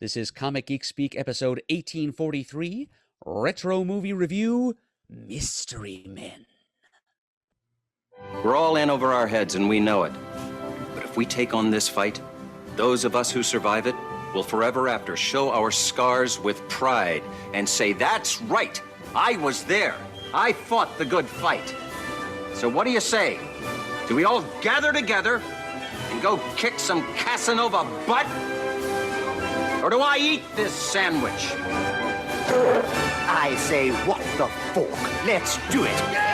This is Comic Geek Speak, episode 1843, Retro Movie Review, Mystery Men. We're all in over our heads, and we know it. But if we take on this fight, those of us who survive it will forever after show our scars with pride and say, "That's right, I was there. I fought the good fight." So what do you say? Do we all gather together and go kick some Casanova butt? Or do I eat this sandwich? I say, what the fork? Let's do it.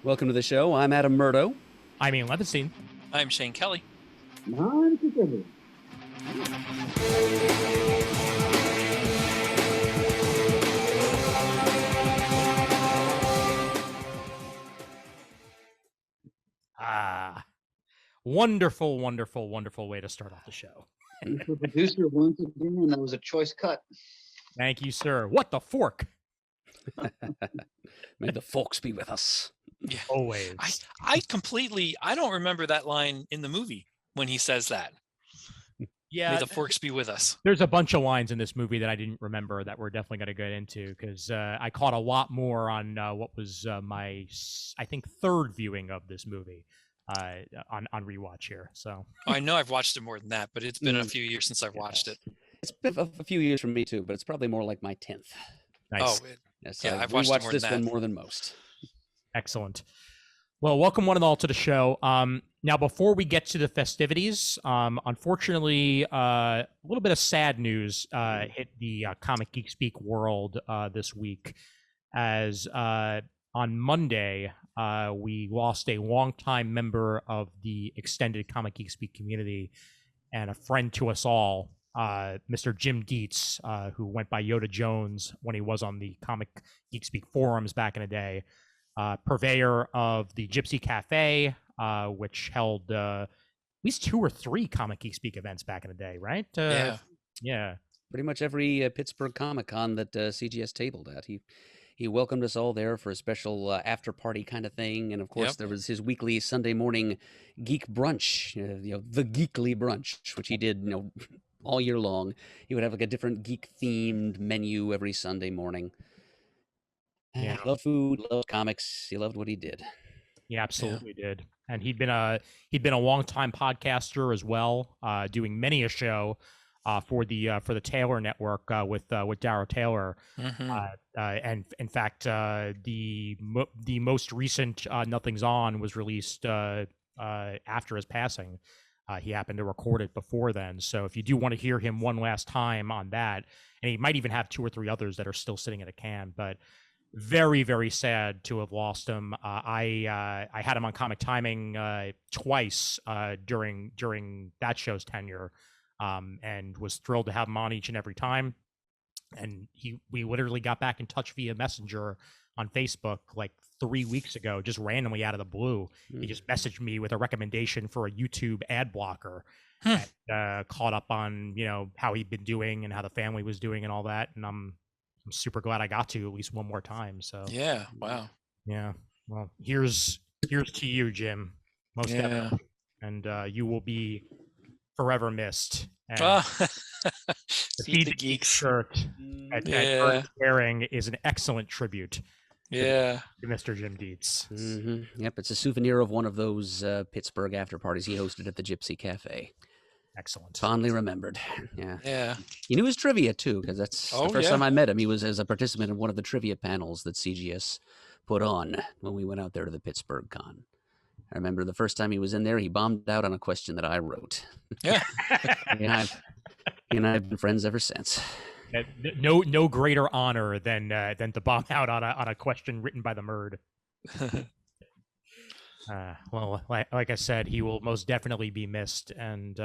Welcome to the show. I'm Adam Murdo. I'm Ian Levinstein. I'm Shane Kelly. Wonderful, wonderful, wonderful way to start off the show. The producer once again, that was a choice cut. Thank you, sir. What the fork? May the forks be with us. Yeah. Always. I don't remember that line in the movie when he says that. Yeah. May the forks be with us. There's a bunch of lines in this movie that I didn't remember that we're definitely going to get into because I caught a lot more on what was my, I think, third viewing of this movie on rewatch here. So I know I've watched it more than that, but it's been a few years since I've watched it. It's been a few years for me too, but it's probably more like my 10th. Nice. Yes, yeah, I've watched it watched more this than one that. more than most. Excellent. Well, welcome one and all to the show. Now, before we get to the festivities, unfortunately, a little bit of sad news hit the Comic Geek Speak world this week, as on Monday, we lost a longtime member of the extended Comic Geek Speak community and a friend to us all, Mr. Jim Dietz, who went by Yoda Jones when he was on the Comic Geek Speak forums back in the day. Purveyor of the Gypsy Cafe, which held at least 2 or 3 Comic Geek Speak events back in the day, right? Yeah. Pretty much every Pittsburgh Comic Con that CGS tabled at. He welcomed us all there for a special after party kind of thing, and of course there was his weekly Sunday morning geek brunch, the Geekly Brunch, which he did, all year long. He would have like a different geek themed menu every Sunday morning. Yeah. He loved food, loved comics. He loved what he did. He absolutely did. And he'd been a long-time podcaster as well, doing many a show for the Taylor Network with Darrow Taylor. And in fact, the most recent Nothing's On was released after his passing. He happened to record it before then. So if you do want to hear him one last time on that, and he might even have 2 or 3 others that are still sitting in a can, but very, very sad to have lost him. I had him on Comic Timing twice during that show's tenure, and was thrilled to have him on each and every time. And we literally got back in touch via Messenger on Facebook like 3 weeks ago, just randomly out of the blue. He just messaged me with a recommendation for a YouTube ad blocker. And, caught up on how he'd been doing and how the family was doing and all that. And I'm super glad I got to at least one more time. So Yeah, wow. Yeah. Well, here's to you, Jim. Most definitely. And you will be forever missed. And Feed the Geeks shirt that Murd wearing is an excellent tribute. Yeah. To Mr. Jim Dietz. Mm-hmm. Yep, it's a souvenir of one of those Pittsburgh after parties he hosted at the Gypsy Cafe. Excellent. Fondly remembered. Yeah. He knew his trivia too, because that's the first time I met him. He was as a participant in one of the trivia panels that CGS put on when we went out there to the Pittsburgh Con. I remember the first time he was in there, he bombed out on a question that I wrote. Yeah. He and I have been friends ever since. No greater honor than to bomb out on a question written by the Murd. Well, like I said, he will most definitely be missed, and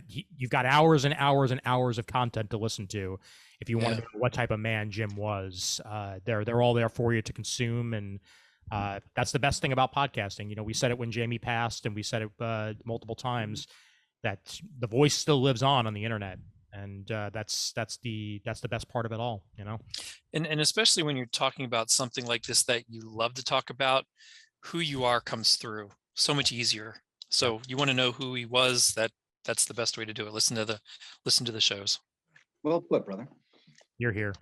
you've got hours and hours and hours of content to listen to. If you want to know what type of man Jim was, they're all there for you to consume, and that's the best thing about podcasting. You know, we said it when Jamie passed, and we said it multiple times, that the voice still lives on the internet, and that's the best part of it all. You know, and especially when you're talking about something like this that you love to talk about, who you are comes through so much easier. So you want to know who he was. That's the best way to do it. Listen to the shows. Well put, brother. You're here.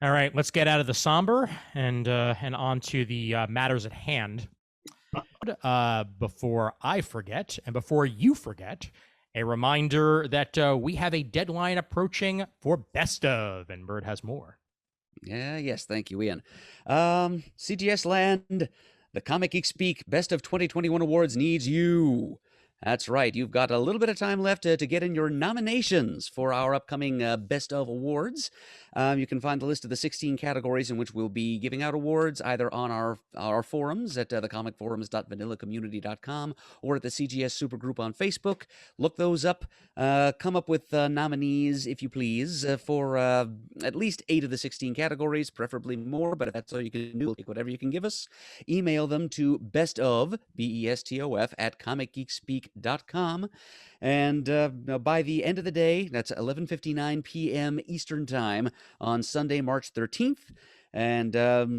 All right, let's get out of the somber and on to the matters at hand. Before I forget, and before you forget, a reminder that we have a deadline approaching for Best Of, and Murd has more. Yes, thank you, Ian. CGS Land, the Comic Geek Speak Best of 2021 Awards needs you. That's right. You've got a little bit of time left to get in your nominations for our upcoming Best of Awards. You can find the list of the 16 categories in which we'll be giving out awards either on our forums at thecomicforums.vanillacommunity.com or at the CGS Supergroup on Facebook. Look those up. Come up with nominees, if you please, for at least 8 of the 16 categories, preferably more, but if that's all you can do, we'll take whatever you can give us. Email them to bestof, BESTOF, at comicgeekspeak.com. And by the end of the day, that's 11:59 p.m. Eastern Time on Sunday, March 13th. And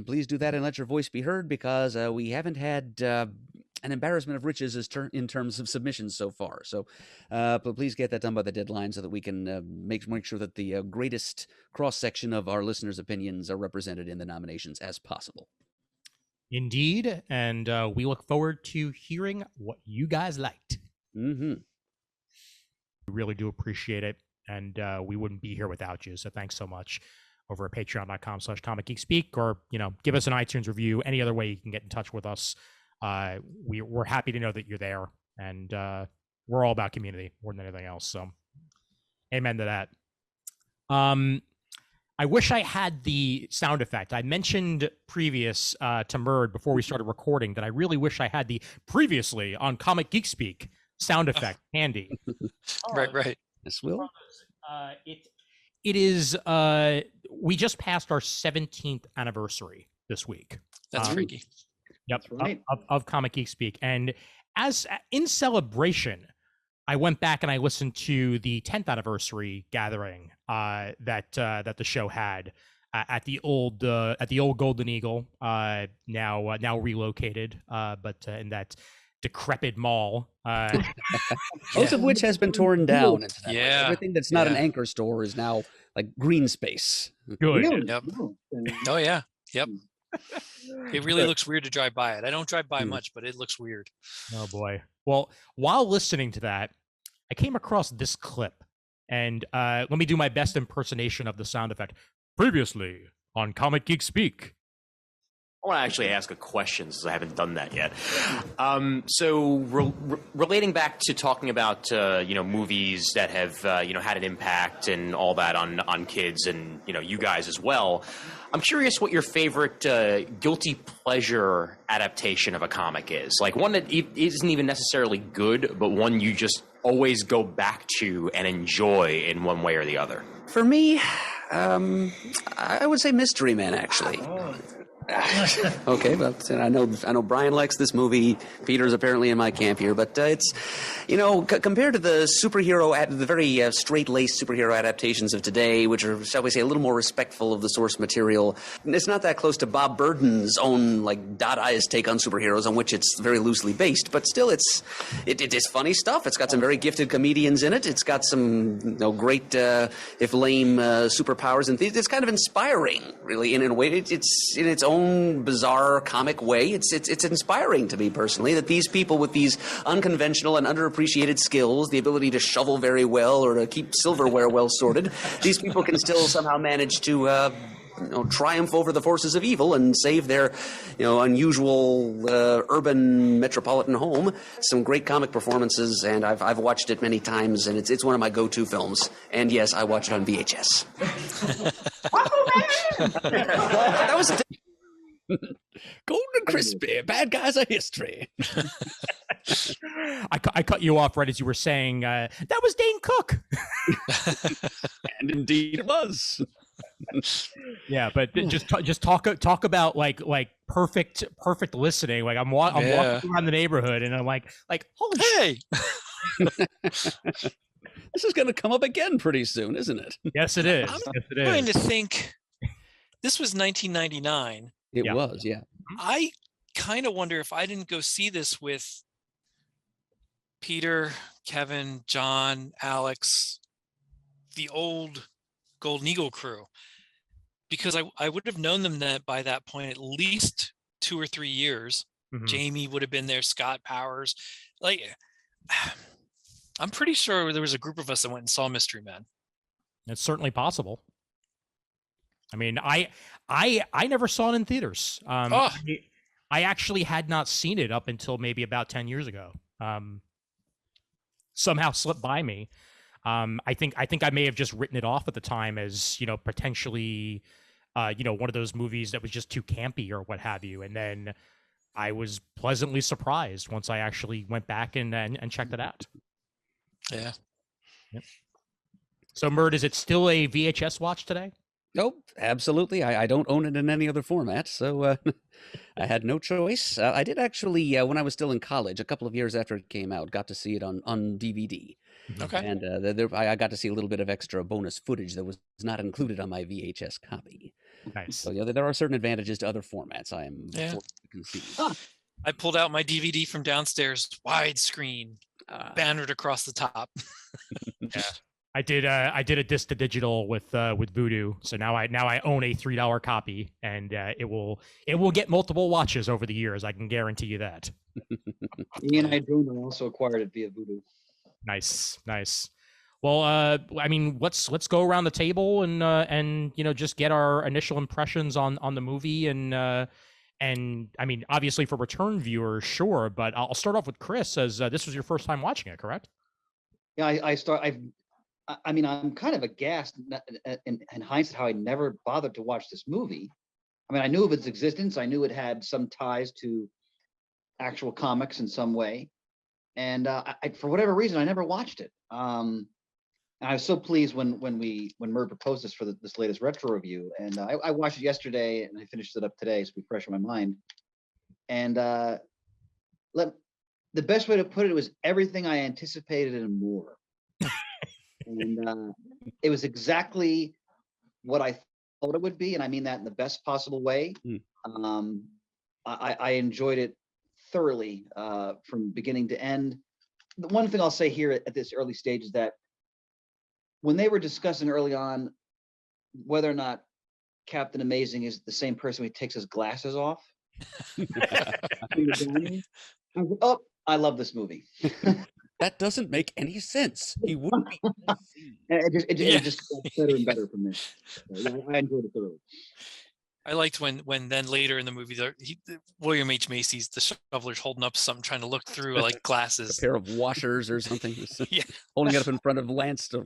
please do that and let your voice be heard, because we haven't had an embarrassment of riches in terms of submissions so far. So please get that done by the deadline so that we can make sure that the greatest cross-section of our listeners' opinions are represented in the nominations as possible. Indeed, and we look forward to hearing what you guys liked. Mm-hmm. We really do appreciate it, and we wouldn't be here without you, so thanks so much. Over at patreon.com/comicgeekspeak, or, you know, give us an iTunes review. Any other way you can get in touch with us. We're happy to know that you're there, and we're all about community more than anything else. So, amen to that. I wish I had the sound effect. I mentioned previous to Murd before we started recording that I really wish I had the previously on Comic Geek Speak sound effect handy. Right. Yes, Will. It is. We just passed our 17th anniversary this week. That's freaky. Yep, That's right. of Comic Geek Speak, and as in celebration, I went back and I listened to the 10th anniversary gathering that the show had at the old Golden Eagle, now relocated, but in that decrepit mall. Most of which has been torn down. Yeah. Everything that's not an anchor store is now like green space. Good. Really? Yep. No. Oh yeah. Yep. It really looks weird to drive by it. I don't drive by much, but it looks weird. Oh boy. Well, while listening to that, I came across this clip, and let me do my best impersonation of the sound effect. Previously on Comic Geek Speak. I want to actually ask a question, since I haven't done that yet. So relating back to talking about movies that have had an impact and all that on kids and you guys as well, I'm curious what your favorite guilty pleasure adaptation of a comic is. Like one that isn't even necessarily good, but one you just always go back to and enjoy in one way or the other. For me, I would say Mystery Man, actually. Okay, but I know Brian likes this movie. Peter's apparently in my camp here, but it's compared to the the very straight-laced superhero adaptations of today, which are, shall we say, a little more respectful of the source material. It's not that close to Bob Burden's own Dadaist take on superheroes, on which it's very loosely based. But still, it is funny stuff. It's got some very gifted comedians in it. It's got some great, if lame, superpowers, and it's kind of inspiring, really, in a way. It's in its own bizarre comic way. It's inspiring to me personally that these people with these unconventional and underappreciated skills, the ability to shovel very well or to keep silverware well sorted, these people can still somehow manage to triumph over the forces of evil and save their unusual urban metropolitan home. Some great comic performances, and I've watched it many times, and it's one of my go-to films. And yes, I watch it on VHS. That was Golden Crispy, Bad Guys of History. I cut you off right as you were saying that was Dane Cook. And indeed it was. Yeah, but just talk about like perfect listening. Like I'm walking around the neighborhood and I'm like holy Hey, This is going to come up again pretty soon, isn't it? Yes, it is. I'm Yes, it is. trying to think. This was 1999. It Yeah. was, yeah. I kind of wonder if I didn't go see this with Peter, Kevin, John, Alex, the old Golden Eagle crew, because I would have known them that by that point at least 2 or 3 years. Mhm. Jamie would have been there, Scott Powers. Like, I'm pretty sure there was a group of us that went and saw Mystery Men. It's certainly possible. I mean, I never saw it in theaters. I actually had not seen it up until maybe about 10 years ago. Somehow slipped by me. I think I may have just written it off at the time as, potentially, one of those movies that was just too campy or what have you. And then I was pleasantly surprised once I actually went back and checked it out. Yeah. Yep. So, Murd, is it still a VHS watch today? Nope, absolutely. I don't own it in any other format, so I had no choice. I did actually, when I was still in college, a couple of years after it came out, got to see it on DVD. Okay. And I got to see a little bit of extra bonus footage that was not included on my VHS copy. Nice. So there are certain advantages to other formats, I am forced to concede. I pulled out my DVD from downstairs, widescreen, bannered across the top. Yeah. I did a disc to digital with Vudu, so now I own a $3 copy, and it will get multiple watches over the years. I can guarantee you that. Ian and I also acquired it via Voodoo. Nice. Well, I mean, let's go around the table and just get our initial impressions on the movie and I mean, obviously for return viewers, sure, but I'll start off with Chris, as this was your first time watching it, correct? Yeah, I mean, I'm kind of aghast in hindsight how I never bothered to watch this movie. I mean, I knew of its existence. I knew it had some ties to actual comics in some way. And for whatever reason, I never watched it. And I was so pleased when Murd proposed this for this latest retro review. And I watched it yesterday and I finished it up today, so it'll be fresh in my mind. And the best way to put it was everything I anticipated and more. And it was exactly what I thought it would be, and I mean that in the best possible way. I enjoyed it thoroughly from beginning to end. The one thing I'll say here at this early stage is that when they were discussing early on whether or not Captain Amazing is the same person when he takes his glasses off, oh, I love this movie. That doesn't make any sense. He wouldn't be. It just got better and better from this. So, I enjoyed it thoroughly. I liked when then later in the movie, William H. Macy's the shoveler's holding up something, trying to look through like glasses, A pair of washers or something. Yeah. Holding it up in front of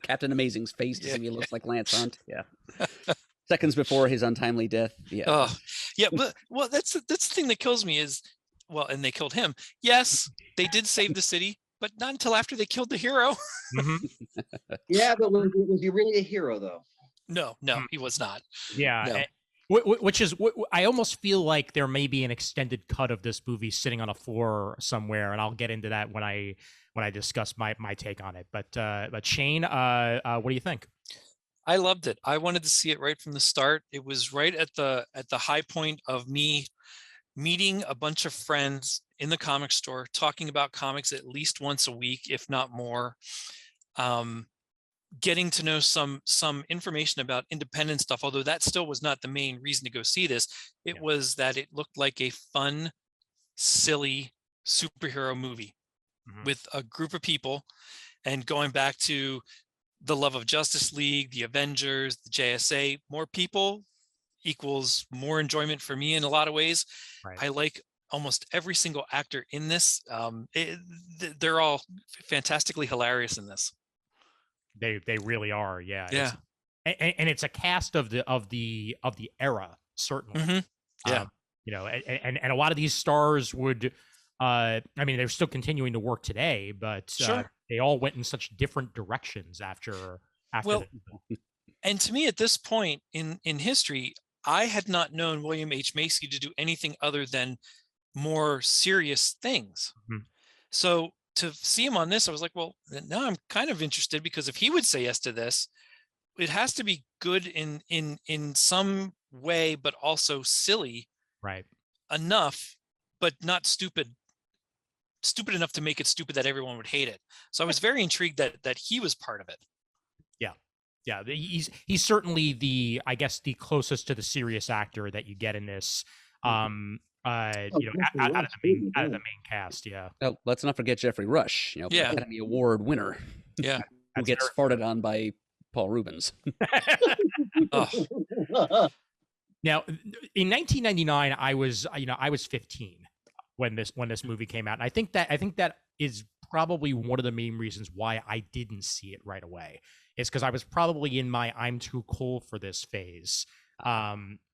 Captain Amazing's face to see if he looks like Lance Hunt. Yeah. Seconds before his untimely death. Yeah. Oh, yeah. But that's the thing that kills me is, and they killed him. Yes, they did save the city, but not until after they killed the hero. Yeah, but was he really a hero though? No, he was not. Yeah. No. Which is, I almost feel like there may be an extended cut of this movie sitting on a floor somewhere, and I'll get into that when I discuss my take on it. But Shane, what do you think? I loved it. I wanted to see it right from the start. It was right at the high point of me meeting a bunch of friends in the comic store, talking about comics at least once a week, if not more. Getting to know some information about independent stuff, although that still was not the main reason to go see this. It was that it looked like a fun, silly superhero movie with a group of people, and going back to the love of Justice League, the Avengers, the JSA, more people equals more enjoyment for me in a lot of ways. Right. I like almost every single actor in this. They're all fantastically hilarious in this. They really are, yeah. Yeah. And it's a cast of the era, certainly. Yeah. And a lot of these stars would I mean, they're still continuing to work today, but Sure. they all went in such different directions after Well, the and to me at this point in history, I had not known William H. Macy to do anything other than more serious things. Mhm. So to see him on this, I was like, well, now I'm kind of interested, because if he would say yes to this, it has to be good in some way, but also silly right. enough, but not stupid enough to make it stupid that everyone would hate it. So I was very intrigued that he was part of it. Yeah, he's certainly I guess the closest to the serious actor that you get in this. Oh, Out of the main cast. Yeah, Oh, let's not forget Jeffrey Rush, Yeah. Academy Award winner, Yeah. who That's gets farted on by Paul Rubens. Oh, Now, in 1999, I was 15 when this movie came out, and I think that is probably one of the main reasons why I didn't see it right away. Is because I was probably in my "I'm too cool for this" phase,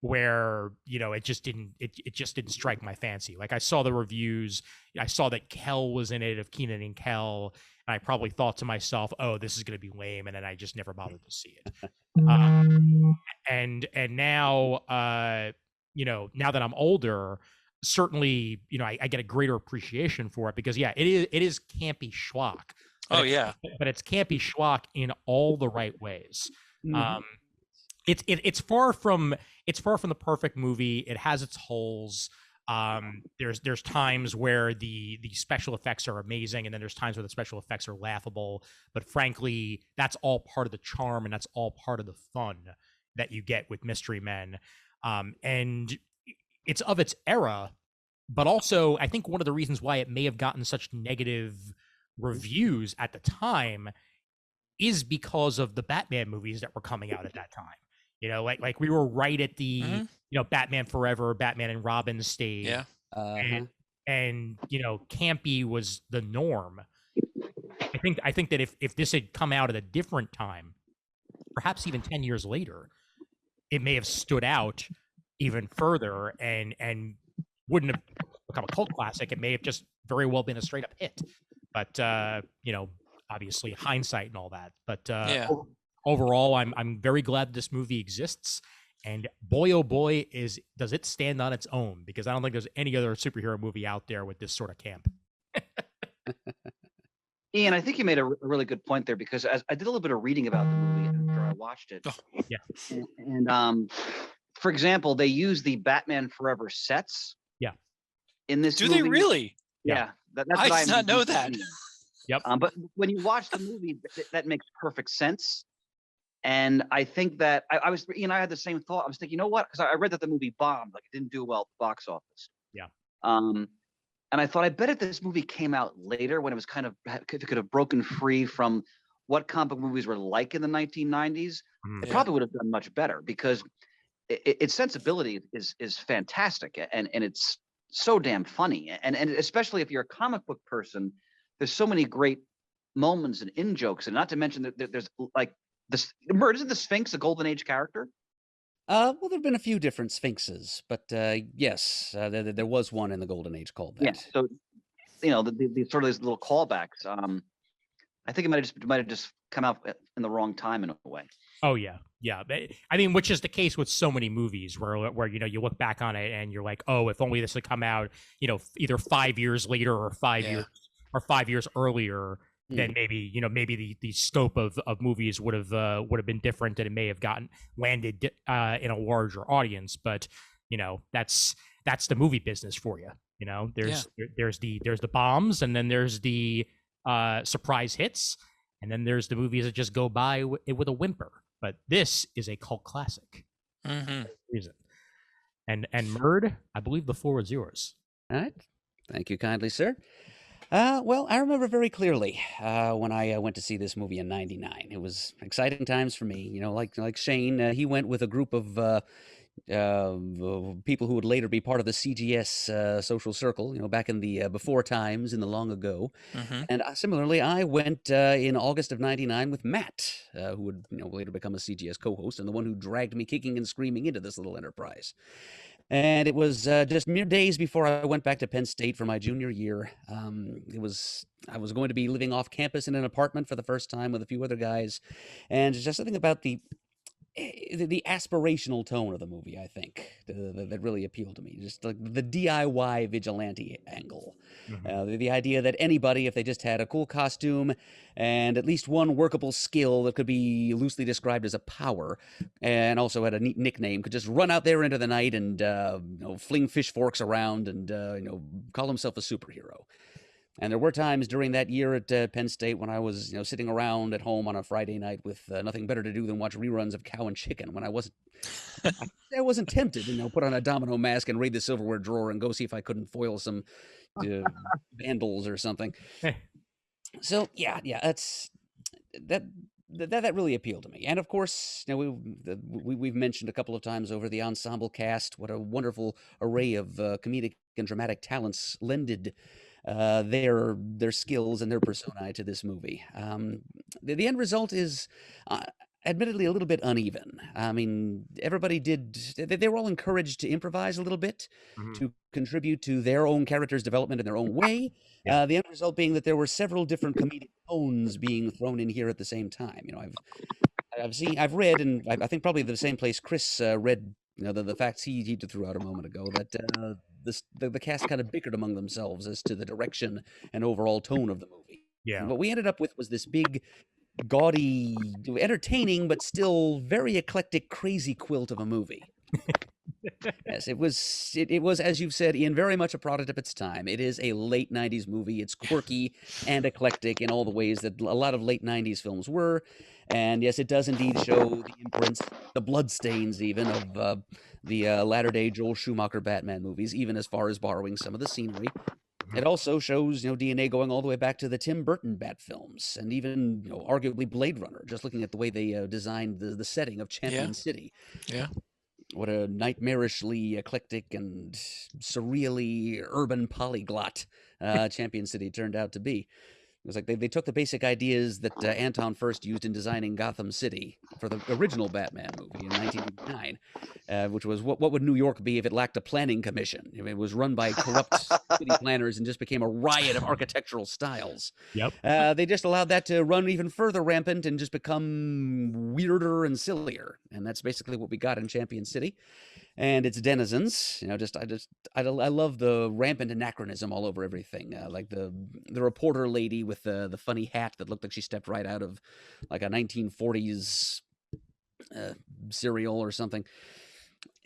where it just didn't strike my fancy. Like, I saw the reviews, I saw that Kel was in it, of Keenan and Kel, and I probably thought to myself, "Oh, this is going to be lame," and then I just never bothered to see it. And now, now that I'm older, certainly, I get a greater appreciation for it, because it is campy schlock. oh yeah. But it's campy schlock in all the right ways. Mhm. It's far from the perfect movie. It has its holes. There's times where the special effects are amazing, and then there's times where the special effects are laughable. But frankly, that's all part of the charm, and that's all part of the fun that you get with Mystery Men. And it's of its era, but also I think one of the reasons why it may have gotten such negative reviews at the time is because of the Batman movies that were coming out at that time. Like we were right at the Batman Forever, Batman and Robin stage. Yeah. And campy was the norm. I think that if this had come out at a different time, perhaps even 10 years later, it may have stood out even further and wouldn't have become a cult classic. It may have just very well been a straight up hit. But obviously hindsight and all that. But overall, I'm very glad this movie exists. And boy, oh boy, does it stand on its own, because I don't think there's any other superhero movie out there with this sort of camp. Ian, I think you made a really good point there, because as I did a little bit of reading about the movie after I watched it. Yeah. And for example, they use the Batman Forever sets. Yeah. In this Do movie. they really? Yeah. That's I what did not know that. Yep. But when you watch the movie, that makes perfect sense. And I think that I was, I had the same thought. I was thinking, you know what? Because I read that the movie bombed, like it didn't do well at the box office. Yeah. And I thought, I bet if this movie came out later, when it was it could have broken free from what comic movies were like in the 1990s, it probably would have done much better, because its sensibility is fantastic, and it's so damn funny. And especially if you're a comic book person, there's so many great moments and in jokes, and not to mention that there's like this Murd, isn't the Sphinx a Golden Age character? Well, there've been a few different Sphinxes, but yes, there was one in the Golden Age called that. Yeah. So, the sort of these little callbacks. I think it might have just come out in the wrong time in a way. Oh yeah. I mean, which is the case with so many movies where you look back on it and you're like, oh, if only this had come out, either 5 years later or 5 years earlier, then maybe the scope of movies would have been different, and it may have landed in a larger audience. But that's the movie business for you. There's the bombs, and then there's the surprise hits, and then there's the movies that just go by with a whimper. But this is a cult classic. Reason. And Murd, I believe the floor is yours. All right. Thank you kindly, sir. Well, I remember very clearly when I went to see this movie in '99. It was exciting times for me. Like Shane, he went with a group of people who would later be part of the CGS social circle, back in the before times, in the long ago. And similarly, I went in August of '99 with Matt, who would later become a CGS co-host, and the one who dragged me kicking and screaming into this little enterprise. And it was just mere days before I went back to Penn State for my junior year. I was going to be living off campus in an apartment for the first time with a few other guys, and just something about the aspirational tone of the movie, I think, that really appealed to me. Just like the DIY vigilante angle. The idea that anybody, if they just had a cool costume and at least one workable skill that could be loosely described as a power, and also had a neat nickname, could just run out there into the night and fling fish forks around and call himself a superhero. And there were times during that year at Penn State when I was, sitting around at home on a Friday night with nothing better to do than watch reruns of Cow and Chicken. When I wasn't tempted to, put on a domino mask and raid the silverware drawer and go see if I couldn't foil some vandals or something. So yeah, that really appealed to me. And of course, we've mentioned a couple of times over the ensemble cast what a wonderful array of comedic and dramatic talents lended their skills and their personae to this movie. The end result is admittedly a little bit uneven. I mean, they were all encouraged to improvise a little bit, to contribute to their own characters' development in their own way. The end result being that there were several different comedic tones being thrown in here at the same time. I've read, and I think probably the same place Chris read, the facts he threw out a moment ago, that the cast kind of bickered among themselves as to the direction and overall tone of the movie. Yeah. And what we ended up with was this big, gaudy, entertaining, but still very eclectic, crazy quilt of a movie. Yes, it was, as you've said, Ian, very much a product of its time. It is a late 90s movie. It's quirky and eclectic in all the ways that a lot of late 90s films were. And yes, it does indeed show the imprints, the bloodstains even, of the latter-day Joel Schumacher Batman movies, even as far as borrowing some of the scenery. It also shows, DNA going all the way back to the Tim Burton Bat films, and even, arguably Blade Runner, just looking at the way they designed the setting of Champion City. Yeah. What a nightmarishly eclectic and surreally urban polyglot Champion City turned out to be. It was like they took the basic ideas that Anton first used in designing Gotham City for the original Batman movie in 1989, which was what would New York be if it lacked a planning commission? It was run by corrupt city planners and just became a riot of architectural styles. Yep. They just allowed that to run even further rampant and just become weirder and sillier. And that's basically what we got in Champion City and its denizens. I love the rampant anachronism all over everything. Like the reporter lady with the funny hat that looked like she stepped right out of like a 1940s serial or something.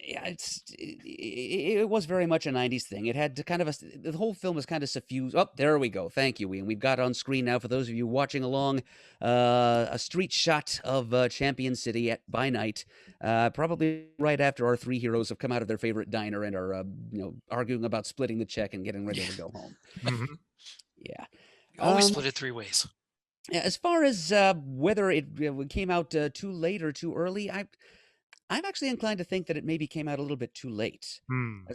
Yeah, it was very much a 90s thing. It had kind of the whole film was kind of suffused. Oh, there we go. Thank you, Ian. We've got on screen now, for those of you watching along, a street shot of Champion City by night, probably right after our three heroes have come out of their favorite diner and are, arguing about splitting the check and getting ready to go home. Yeah. Always split it three ways. Yeah, as far as whether it came out too late or too early, I'm actually inclined to think that it maybe came out a little bit too late.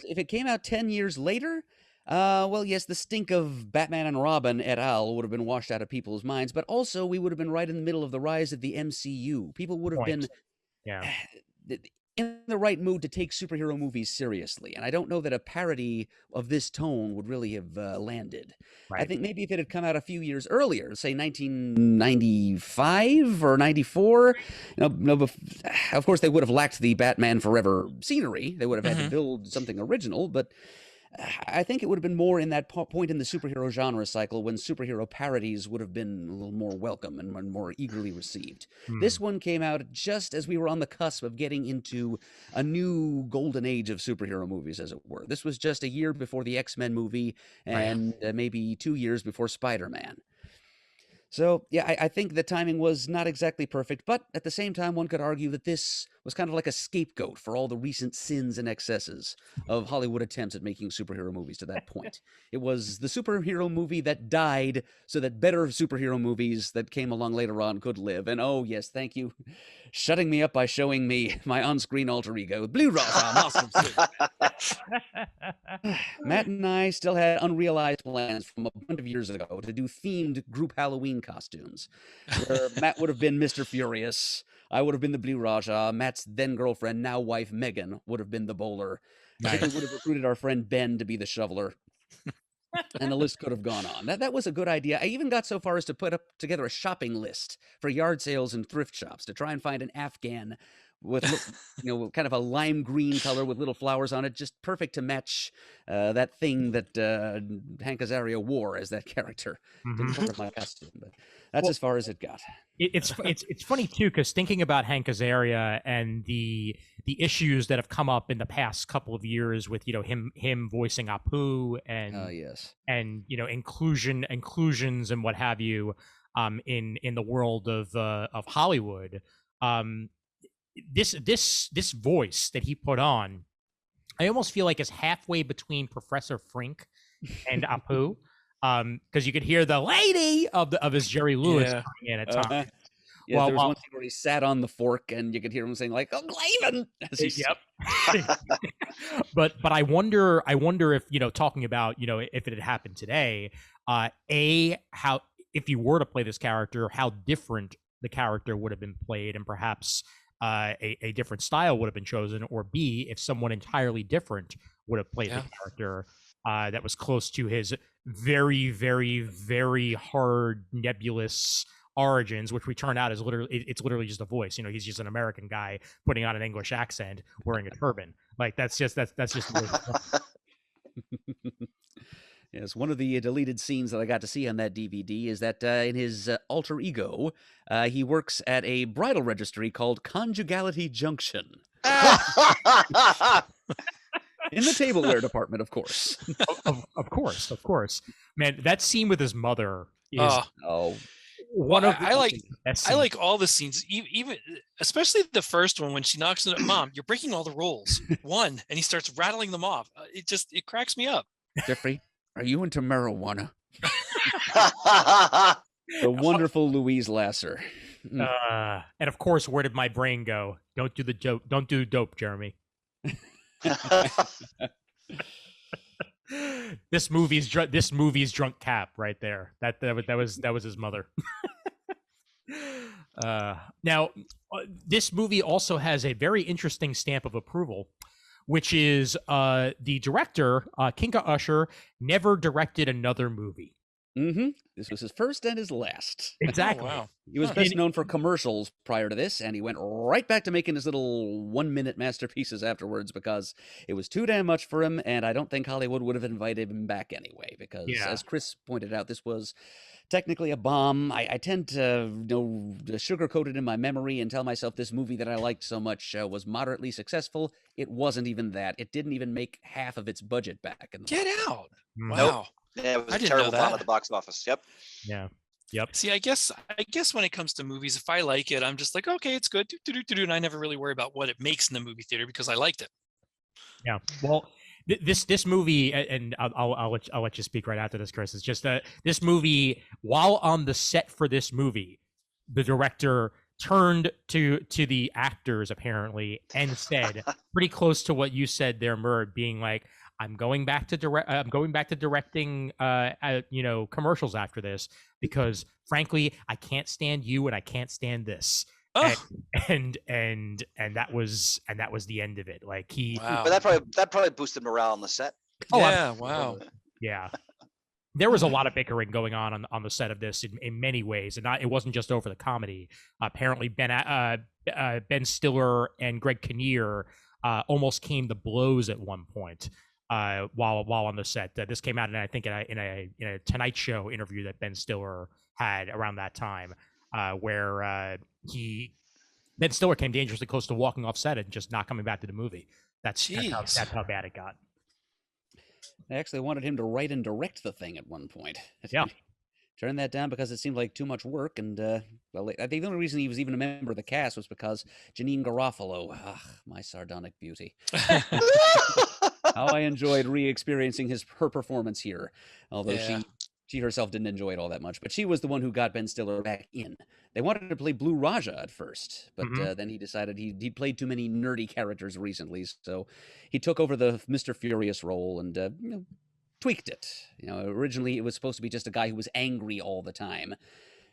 If it came out 10 years later, well, yes, the stink of Batman and Robin et al. Would have been washed out of people's minds, but also we would have been right in the middle of the rise of the MCU. People would have been in the right mood to take superhero movies seriously. And I don't know that a parody of this tone would really have landed. I think maybe if it had come out a few years earlier, say 1995 or 94, of course they would have lacked the Batman Forever scenery. They would have had to build something original, but I think it would have been more in that point in the superhero genre cycle when superhero parodies would have been a little more welcome and more eagerly received. This one came out just as we were on the cusp of getting into a new golden age of superhero movies, as it were. This was just a year before the X-Men movie and maybe 2 years before Spider-Man. So, yeah, I think the timing was not exactly perfect, but at the same time, one could argue that this was kind of like a scapegoat for all the recent sins and excesses of Hollywood attempts at making superhero movies to that point. It was the superhero movie that died so that better superhero movies that came along later on could live. And oh, yes, thank you. Shutting me up by showing me my on-screen alter ego, Blue Rosa, Master of Matt and I still had unrealized plans from a bunch of years ago to do themed group Halloween costumes, where Matt would have been Mr. Furious, I would have been the Blue Raja, Matt's then girlfriend, now wife Megan, would have been the bowler, I think Nice. we would have recruited our friend Ben to be the shoveler, and the list could have gone on. That was a good idea. I even got so far as to put up together a shopping list for yard sales and thrift shops to try and find an Afghan with kind of a lime green color with little flowers on it, just perfect to match that thing that Hank Azaria wore as that character. Didn't Mhm. order my costume, but that's Well, as far as it got. it's funny too, because thinking about Hank Azaria and the issues that have come up in the past couple of years with him voicing Apu and Yes. and inclusions and what have you in the world of Hollywood. This voice that he put on, I almost feel like is halfway between Professor Frink and Apu, because you could hear the lady of his Jerry Lewis Yeah. coming in at Uh-huh. times. Yeah, Well, there was well- one scene where he sat on the fork, and you could hear him saying like, "Oh, Glavin!" as he Yep. but I wonder if talking about if it had happened today, how if you were to play this character, how different the character would have been played, and perhaps a different style would have been chosen, or B, if someone entirely different would have played the character that was close to his very, very, very hard nebulous origins, which we turn out is literally just a voice. He's just an American guy putting on an English accent, wearing a turban. Like that's just Yes, one of the deleted scenes that I got to see on that DVD is that in his alter ego, he works at a bridal registry called Conjugality Junction. In the tableware department, of course. of course. Man, that scene with his mother is one Well, of I like the best I scenes. like all the scenes, even especially the first one when she knocks on it. Mom, you're breaking all the rules. One, and he starts rattling them off. It cracks me up. Jeffrey, are you into marijuana? The wonderful Louise Lasser. And of course, where did my brain go? Don't do dope, Jeremy. This movie's drunk cap right there. That was his mother. Now, this movie also has a very interesting stamp of approval, which is the director, Kinka Usher, never directed another movie. This was his first and his last. Exactly. Oh, wow. He was best known for commercials prior to this, and he went right back to making his little 1-minute masterpieces afterwards because it was too damn much for him, and I don't think Hollywood would have invited him back anyway because, as Chris pointed out, this was technically a bomb. I tend to sugarcoat it in my memory and tell myself this movie that I liked so much was moderately successful. It wasn't even that. It didn't even make half of its budget back. Get out. Mm. Wow. Yeah, it was I a didn't terrible know bomb that. at the box office. Yep. Yeah. Yep. See, I guess when it comes to movies, if I like it, I'm just like, okay, it's good. And I never really worry about what it makes in the movie theater because I liked it. Yeah. Well, this movie, and I'll let you speak right after this, Chris. It's just this movie. While on the set for this movie, the director turned to the actors apparently and said, pretty close to what you said there, Murd, being like, I'm going back to directing commercials after this because frankly I can't stand you and I can't stand this. And that was the end of it. Like but that probably boosted morale on the set. Wow. Yeah. There was a lot of bickering going on the set of this in many ways, and it wasn't just over the comedy. Apparently, Ben Stiller and Greg Kinnear almost came to blows at one point while on the set. This came out, I think, in a Tonight Show interview that Ben Stiller had around that time, where Ben Stiller came dangerously close to walking off set and just not coming back to the movie. That's how bad it got. I actually wanted him to write and direct the thing at one point. Yeah. Turned that down because it seemed like too much work, and I think the only reason he was even a member of the cast was because Janine Garofalo, my sardonic beauty. How I enjoyed re-experiencing her performance here, although she herself didn't enjoy it all that much. But she was the one who got Ben Stiller back in. They wanted to play Blue Raja at first, but then he decided he'd played too many nerdy characters recently, so he took over the Mr. Furious role and tweaked it. Originally it was supposed to be just a guy who was angry all the time.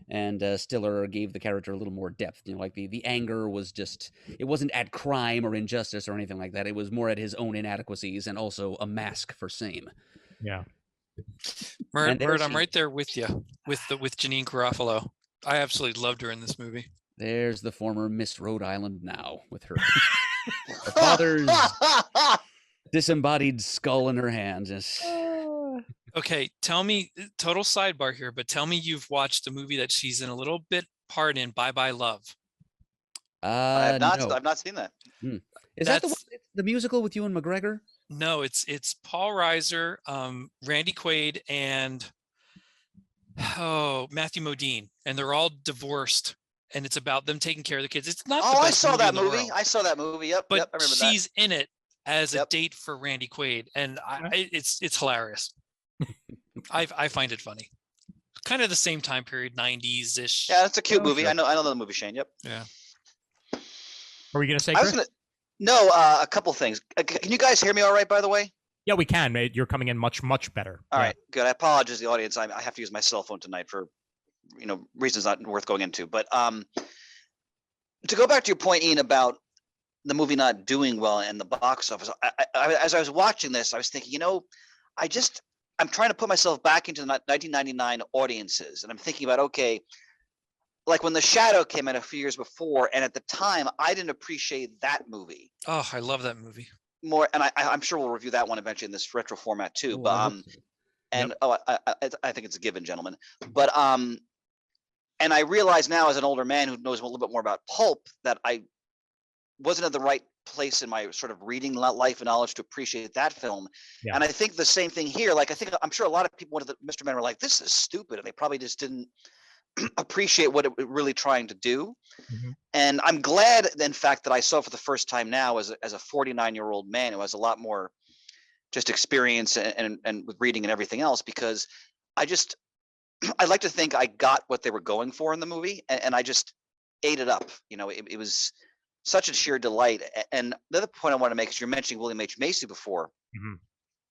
and Stiller gave the character a little more depth. Like the anger was just, it wasn't at crime or injustice or anything like that. It was more at his own inadequacies and also a mask for same. Yeah. Murd, I'm right there with you with Janine Garofalo. I absolutely loved her in this movie. There's the former Miss Rhode Island now with her, her father's disembodied skull in her hand. Just... Okay, tell me, total sidebar here, but tell me you've watched a movie that she's in a little bit part in, Bye Bye Love. I've not. No. I've not seen that. Is that the musical with Ewan McGregor? No, it's Paul Reiser, Randy Quaid, and Matthew Modine, and they're all divorced, and it's about them taking care of the kids. It's not. Oh, I saw that movie. I saw that movie. Yep. But yep, I remember she's in it as a date for Randy Quaid, and it's hilarious. I find it funny. Kind of the same time period, 90s ish. Yeah, it's a cute movie. Sure. I know the movie, Shane. Yep. Yeah. Are we gonna say? Chris? No, a couple things. Can you guys hear me all right, by the way? Yeah, we can, mate. You're coming in much better. All right, good. I apologize to the audience. I have to use my cell phone tonight for, reasons not worth going into. But to go back to your point, Ian, about the movie not doing well in the box office, as I was watching this, I was thinking, I'm trying to put myself back into the 1999 audiences, and I'm thinking about, okay, like when The Shadow came out a few years before, and at the time, I didn't appreciate that movie. Oh, I love that movie. More, and I'm sure we'll review that one eventually in this retro format too. But I think it's a given, gentlemen. But and I realize now, as an older man who knows a little bit more about pulp, that I wasn't at the right place in my sort of reading life and knowledge to appreciate that film. Yeah. And I think the same thing here. Like, I'm sure a lot of people wanted Mr. Man were like, this is stupid, and they probably just didn't appreciate what it was really trying to do. Mm-hmm. And I'm glad, in fact, that I saw for the first time now as a 49-year-old man who has a lot more just experience and with reading and everything else, because I like to think I got what they were going for in the movie, and I just ate it up. It was such a sheer delight. And the other point I want to make is you're mentioning William H. Macy before, mm-hmm.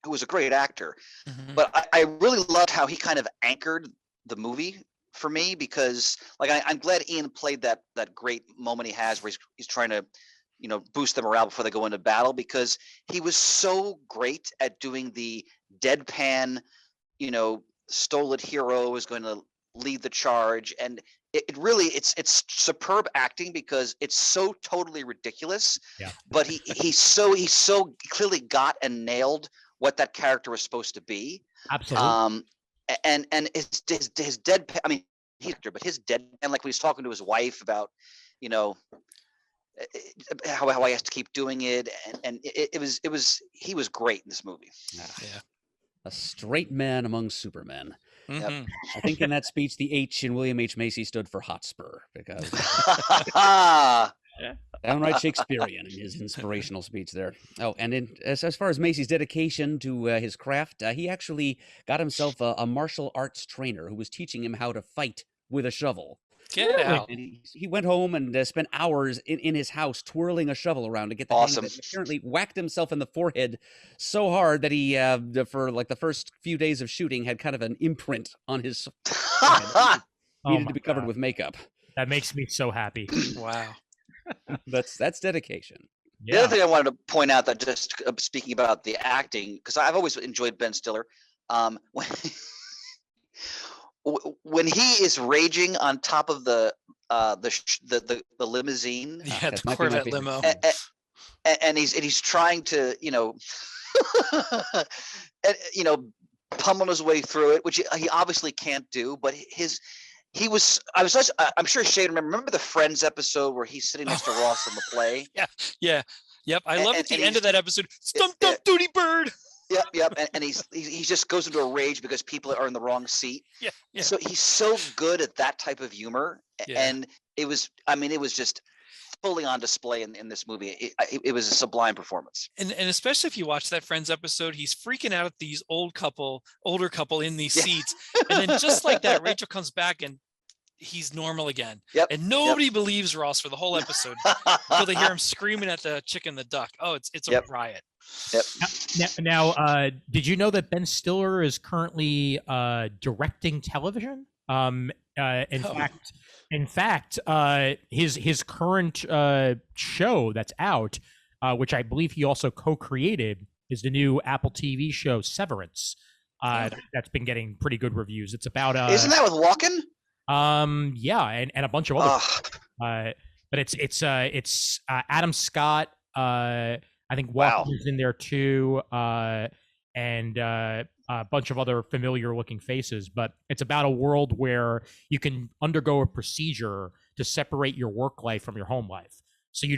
who was a great actor, mm-hmm. but I really loved how he kind of anchored the movie for me, because like I'm glad Ian played that great moment he has where he's trying to boost the morale before they go into battle, because he was so great at doing the deadpan stolid hero is going to lead the charge, and it really it's superb acting because it's so totally ridiculous. Yeah. But he so clearly got and nailed what that character was supposed to be. Absolutely. And his deadpan, I mean, but his deadpan, like when he's talking to his wife about, how he has to keep doing it, and he was great in this movie. Yeah. A straight man among supermen. Mm-hmm. Yep. I think in that speech, the H in William H. Macy stood for Hotspur, because downright Shakespearean in his inspirational speech there. Oh, and as far as Macy's dedication to his craft, he actually got himself a martial arts trainer who was teaching him how to fight with a shovel. Get out. And he went home and spent hours in his house twirling a shovel around to get the awesome. hang of it. Apparently whacked himself in the forehead so hard that he, for like the first few days of shooting, had kind of an imprint on his forehead. Needed to be covered with makeup. That makes me so happy. Wow. That's dedication. The other thing I wanted to point out, that just speaking about the acting, because I've always enjoyed Ben Stiller, when he is raging on top of the limousine, the Corvette limo, and he's trying to pummel his way through it, which he obviously can't do, but I'm sure Shane remember the Friends episode where he's sitting next to Ross on the play. Yep. I love at the end of that episode, stumped up Duty Bird. Yep. And he just goes into a rage because people are in the wrong seat. Yeah. So he's so good at that type of humor. Yeah. And it was just fully on display in this movie. It was a sublime performance. And especially if you watch that Friends episode, he's freaking out at these older couple in these seats. And then just like that, Rachel comes back and he's normal again. Yep. And nobody believes Ross for the whole episode until they hear him screaming at the chicken, the duck. Oh, it's a riot. Yep. Now, did you know that Ben Stiller is currently directing television? In fact, his current show that's out, which I believe he also co-created, is the new Apple TV show Severance. That's been getting pretty good reviews. It's about Isn't that with Walken? Yeah, and a bunch of other. But it's Adam Scott. I think Walken is in there too, and a bunch of other familiar-looking faces. But it's about a world where you can undergo a procedure to separate your work life from your home life, so you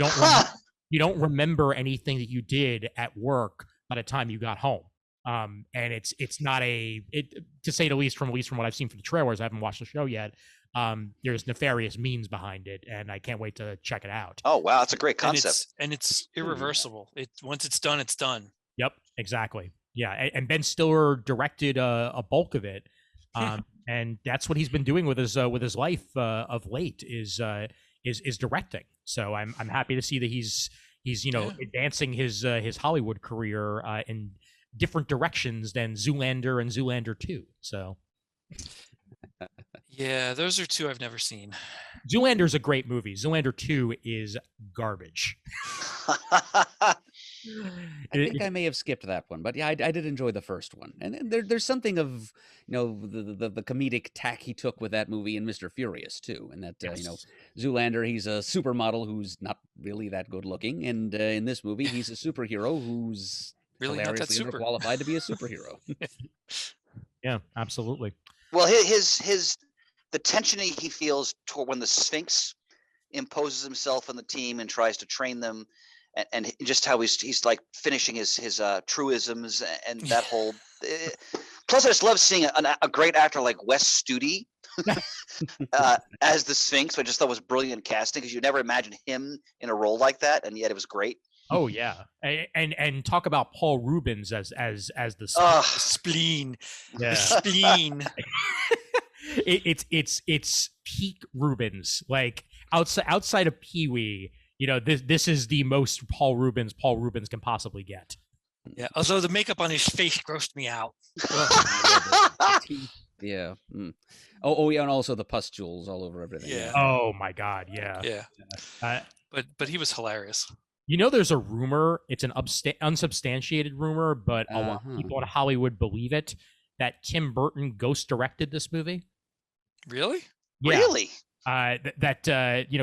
don't remember anything that you did at work by the time you got home. And it's not to say the least from what I've seen from the trailers. I haven't watched the show yet. There's nefarious means behind it, and I can't wait to check it out. Oh wow, that's a great concept. And it's irreversible. Once it's done, it's done. Yep, exactly. Yeah, and Ben Stiller directed a bulk of it, and that's what he's been doing with his life of late is directing. So I'm happy to see that he's advancing his Hollywood career in different directions than Zoolander and Zoolander 2. So yeah, those are two I've never seen. Zoolander's a great movie. Zoolander 2 is garbage. I think I may have skipped that one, but yeah, I did enjoy the first one. And there's something of, the comedic tack he took with that movie in Mr. Furious too. And that, Zoolander, he's a supermodel who's not really that good looking. And in this movie, he's a superhero who's really hilariously underqualified to be a superhero. Yeah, absolutely. Well, the tension he feels toward when the Sphinx imposes himself on the team and tries to train them, and just how he's like finishing his truisms and that whole. Plus, I just love seeing a great actor like Wes Studi as the Sphinx. Which I just thought was brilliant casting, because you never imagine him in a role like that, and yet it was great. Oh yeah, and talk about Paul Rubens as the spleen. Yeah. The spleen. It's peak Rubens. Like outside of Pee-wee, this is the most Paul Rubens can possibly get. Yeah, although the makeup on his face grossed me out. Yeah. Oh yeah, and also the pustules all over everything. Yeah. Oh my God. Yeah. Yeah. But he was hilarious. There's a rumor. It's an unsubstantiated rumor, but a lot of people in Hollywood believe it, that Tim Burton ghost directed this movie. Really? Yeah. Really?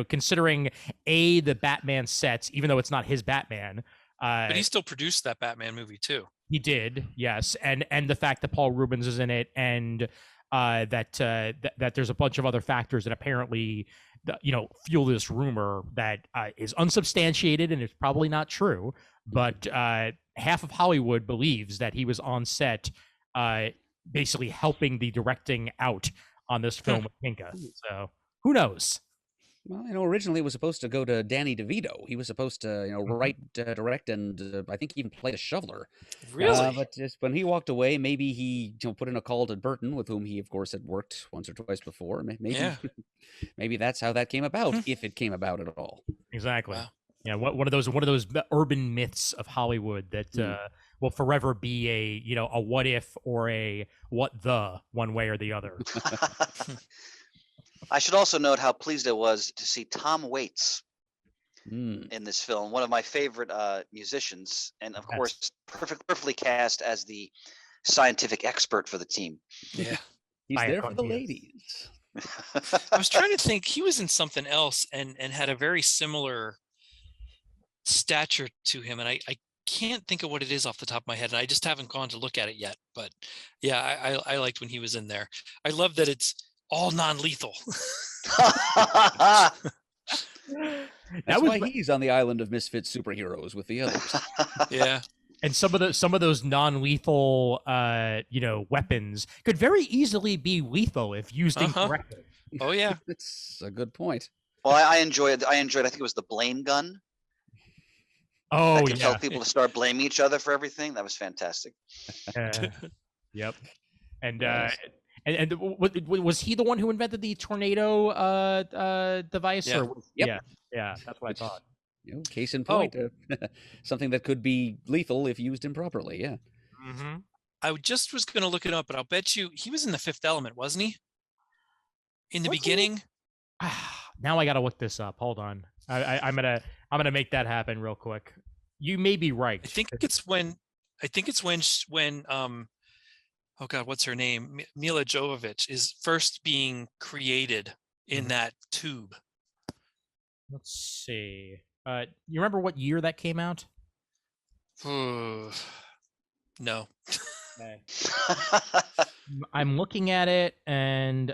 Considering the Batman sets, even though it's not his Batman. But he still produced that Batman movie too. He did, yes, and the fact that Paul Rubens is in it, and that there's a bunch of other factors that apparently, fuel this rumor that is unsubstantiated and it's probably not true. But half of Hollywood believes that he was on set, basically helping the directing out on this film with Pinka. So who knows? Well, originally it was supposed to go to Danny DeVito. He was supposed to, write, direct, and I think even play the shoveler. Really? But just when he walked away, maybe he put in a call to Burton, with whom he, of course, had worked once or twice before. Maybe that's how that came about, if it came about at all. Exactly. Wow. Yeah, one of those urban myths of Hollywood that will forever be a what if or a what the one way or the other. I should also note how pleased I was to see Tom Waits in this film, one of my favorite musicians, and of course, perfectly cast as the scientific expert for the team. Yeah, he's there for the ladies. I was trying to think. He was in something else and had a very similar stature to him, and I can't think of what it is off the top of my head, and I just haven't gone to look at it yet. But yeah, I liked when he was in there. I love that it's all non-lethal. That's why he's on the island of misfit superheroes with the others. Yeah. And some of those non-lethal weapons could very easily be lethal if used incorrectly. Oh yeah. That's a good point. Well, I enjoyed I think it was the blame gun. Oh, that could tell people to start blaming each other for everything. That was fantastic. Yep. And And was he the one who invented the tornado device? Yeah. Or, Yep. Yeah, that's what I thought. Case in point, something that could be lethal if used improperly. Yeah. Mm-hmm. I just was going to look it up, but I'll bet you he was in The Fifth Element, wasn't he? In the beginning, now I gotta look this up. Hold on. I'm gonna make that happen real quick. You may be right. I think it's when oh God, what's her name? Mila Jovovich is first being created in that tube. Let's see. You remember what year that came out? No. Okay. I'm looking at it, and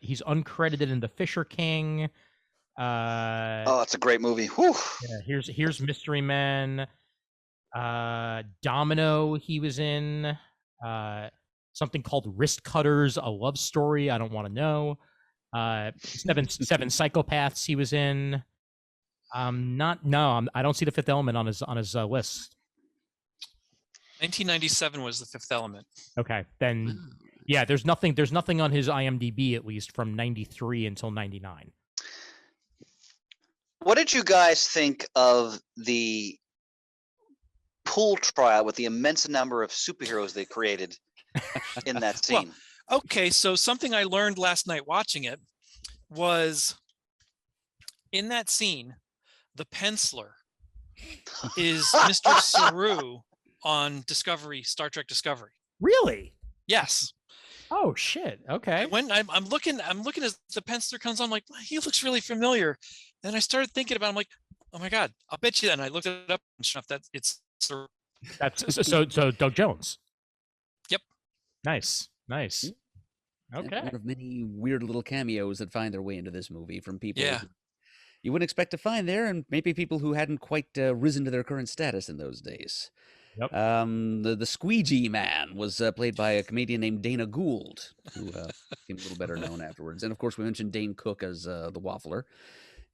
he's uncredited in The Fisher King. Oh, it's a great movie. Whew. Yeah, here's Mystery Men. Domino, he was in. Something called Wrist Cutters, a love story. I don't want to know. Seven Psychopaths, he was in. I don't see The Fifth Element on his list. 1997 was The Fifth Element. Okay, then yeah, there's nothing on his IMDb, at least from 93 until 99. What did you guys think of the pool trial with the immense number of superheroes they created in that scene? Well, okay, so something I learned last night watching it was in that scene, the penciler is Mr. Saru on Discovery, Star Trek Discovery. Really? Yes. Oh shit. Okay. When I'm looking as the penciler comes on, I'm like, he looks really familiar. Then I started thinking about it, I'm like, oh my God, I'll bet you that. And I looked it up and sure enough, it's that's so Doug Jones. Yep. Nice. Okay. One of many weird little cameos that find their way into this movie from people you wouldn't expect to find there, and maybe people who hadn't quite risen to their current status in those days. Yep. The Squeegee Man was played by a comedian named Dana Gould, who became a little better known afterwards. And of course, we mentioned Dane Cook as the Waffler.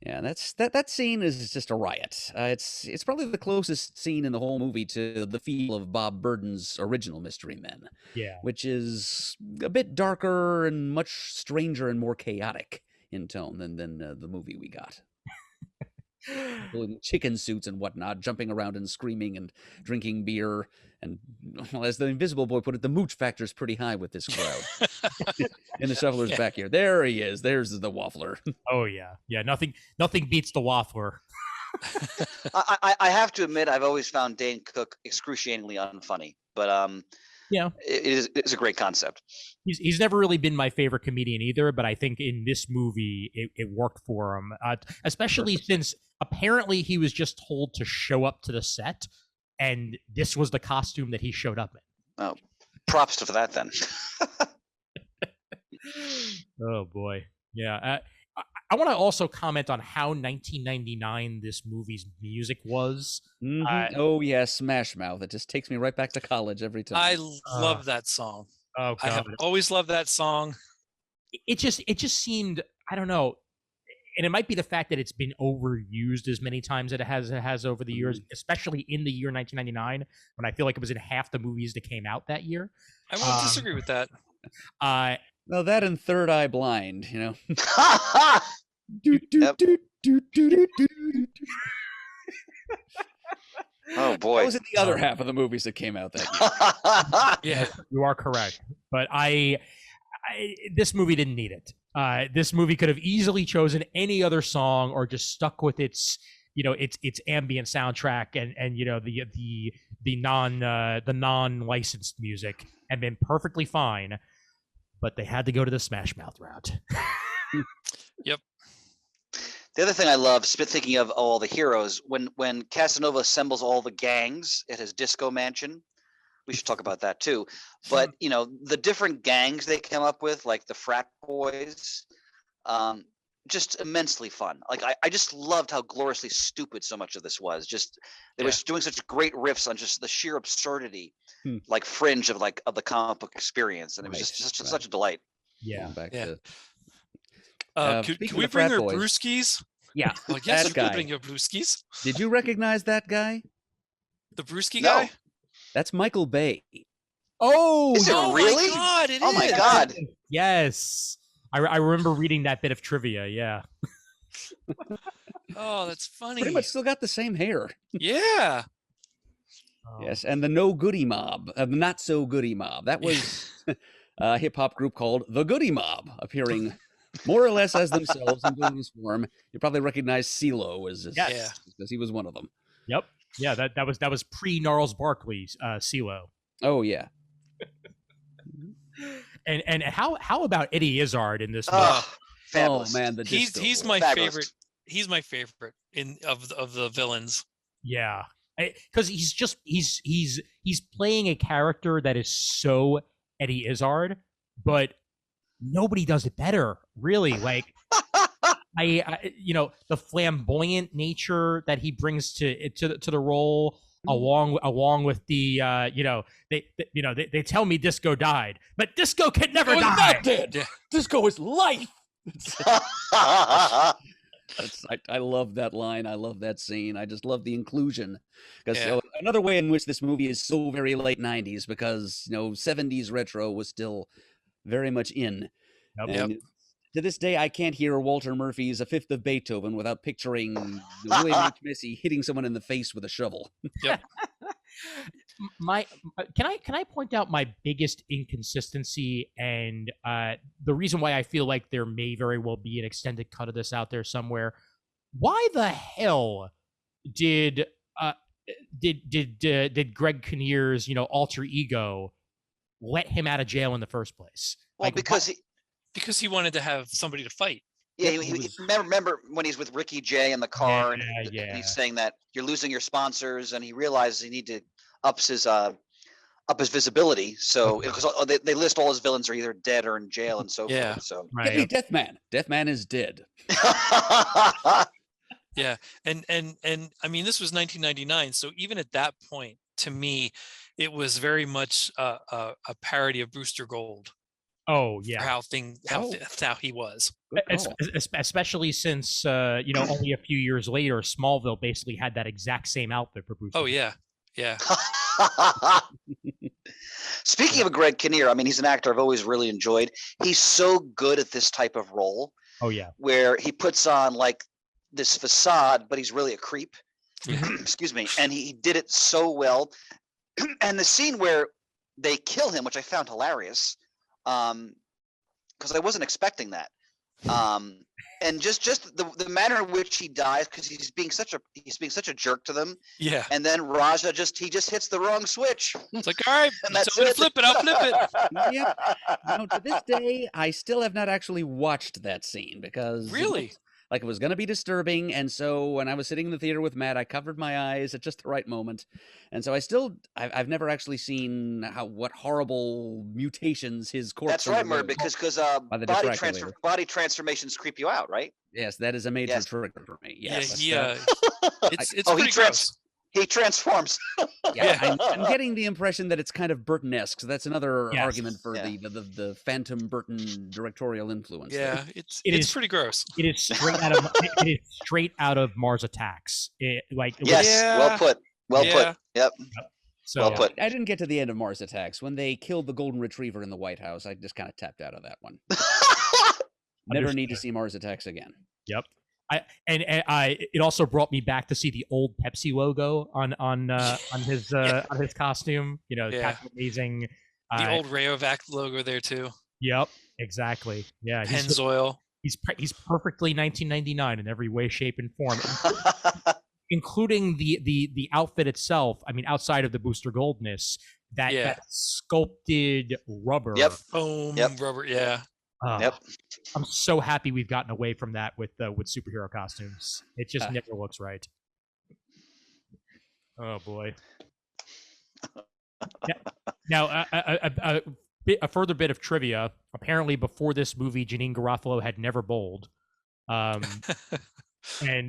Yeah, that scene is just a riot. It's probably the closest scene in the whole movie to the feel of Bob Burden's original Mystery Men. Yeah. Which is a bit darker and much stranger and more chaotic in tone than the movie we got. People in chicken suits and whatnot, jumping around and screaming and drinking beer. And well, as the Invisible Boy put it, the mooch factor's pretty high with this crowd. In the Shuffler's back here. There he is. There's the Waffler. Oh, yeah. Yeah, nothing beats the Waffler. I have to admit, I've always found Dane Cook excruciatingly unfunny. But yeah, it's a great concept. He's never really been my favorite comedian either, but I think in this movie it worked for him, especially since apparently he was just told to show up to the set, and this was the costume that he showed up in. Oh, props to that then. Oh boy, yeah. I want to also comment on how 1999 this movie's music was. Mm-hmm. Oh yeah, Smash Mouth. It just takes me right back to college every time. I love that song. Oh, God. I have always loved that song. It just seemed, I don't know, and it might be the fact that it's been overused as many times as it has over the years, especially in the year 1999, when I feel like it was in half the movies that came out that year. I won't disagree with that. No, that and Third Eye Blind, you know. Oh boy, that was in the other half of the movies that came out that year. Yeah, you are correct. But this movie didn't need it. This movie could have easily chosen any other song or just stuck with its ambient soundtrack and the non-licensed music and been perfectly fine. But they had to go to the Smash Mouth route. Yep. The other thing I love, thinking of all the heroes, when Casanova assembles all the gangs at his disco mansion, we should talk about that too. But the different gangs they come up with, like the frat boys, just immensely fun. Like I just loved how gloriously stupid so much of this was. Just they were doing such great riffs on just the sheer absurdity, like fringe of the comic book experience, and it was just such a delight. Yeah. Can we bring her brewskis? Yeah. Well, yes, we can bring your brewskis. Did you recognize that guy? The brewski guy? That's Michael Bay. Oh, is it really? My God, it is. Oh my God. Yes. I remember reading that bit of trivia. Yeah. Oh, that's funny. Pretty much still got the same hair. Yeah. Yes, and the No Goody Mob, the Not So Goody Mob. That was a hip hop group called the Goody Mob, appearing more or less as themselves in villainous form. You probably recognize CeeLo as Yes. because he was one of them. Yep. Yeah, that was pre Gnarls Barkley, CeeLo. Oh yeah. And how about Eddie Izzard in this movie? Fabulous. Oh man, the He's disco my boy. favorite. He's my favorite of the villains. Yeah, because he's playing a character that is so Eddie Izzard, but nobody does it better. Really, like I the flamboyant nature that he brings to the role. Along with the they tell me Disco died, but Disco can never die. Not dead. Yeah. Disco is life. I love that line. I love that scene. I just love the inclusion. Because another way in which this movie is so very late 90s, because 70s retro was still very much in. And to this day, I can't hear Walter Murphy's A Fifth of Beethoven without picturing William H. Macy hitting someone in the face with a shovel. Yep. Can I point out my biggest inconsistency and the reason why I feel like there may very well be an extended cut of this out there somewhere? Why the hell did Greg Kinnear's alter ego let him out of jail in the first place? Well, because he wanted to have somebody to fight. Yeah, remember when he's with Ricky Jay in the car, and he's saying that you're losing your sponsors, and he realizes he need to up his visibility. So because they list all his villains are either dead or in jail and so forth. So get me Deathman. Deathman is dead. Yeah, and I mean, this was 1999, so even at that point, to me, it was very much a parody of Booster Gold. Oh yeah, how he was, especially since only a few years later, Smallville basically had that exact same outfit for Booster. Oh yeah. Speaking of Greg Kinnear, I mean, he's an actor I've always really enjoyed. He's so good at this type of role. Oh yeah, where he puts on like this facade, but he's really a creep. Excuse me, and he did it so well. And the scene where they kill him, which I found hilarious. Because I wasn't expecting that, and just the manner in which he dies, because he's being such a jerk to them. Yeah. And then Raja just hits the wrong switch. It's like, all right, and that's it. Flip it. I'll flip it. Yep. To this day, I still have not actually watched that scene because really. Like it was going to be disturbing, and so when I was sitting in the theater with Matt, I covered my eyes at just the right moment, and so I've never actually seen what horrible mutations his corpse. That's right, Murd, because body transformations creep you out, right? Yes, that is a major trigger for me. Yes, it's pretty gross. He transforms. I'm getting the impression that it's kind of Burton-esque. So that's another argument for the Phantom Burton directorial influence. Yeah, it's pretty gross. It is straight out of Mars Attacks. Well put. Yep. So, well put. I didn't get to the end of Mars Attacks when they killed the Golden Retriever in the White House. I just kind of tapped out of that one. Never need to see Mars Attacks again. Yep. It also brought me back to see the old Pepsi logo on his costume. Captain Amazing. The old Rayovac logo there too. Yep, exactly. Yeah, Pennzoil. He's perfectly 1999 in every way, shape, and form, including the outfit itself. I mean, outside of the Booster Goldness, that sculpted rubber. Yep. Foam rubber. Yeah. Yep. I'm so happy we've gotten away from that with superhero costumes. It just never looks right. Oh boy. Now, a further bit of trivia. Apparently, before this movie, Janine Garofalo had never bowled, and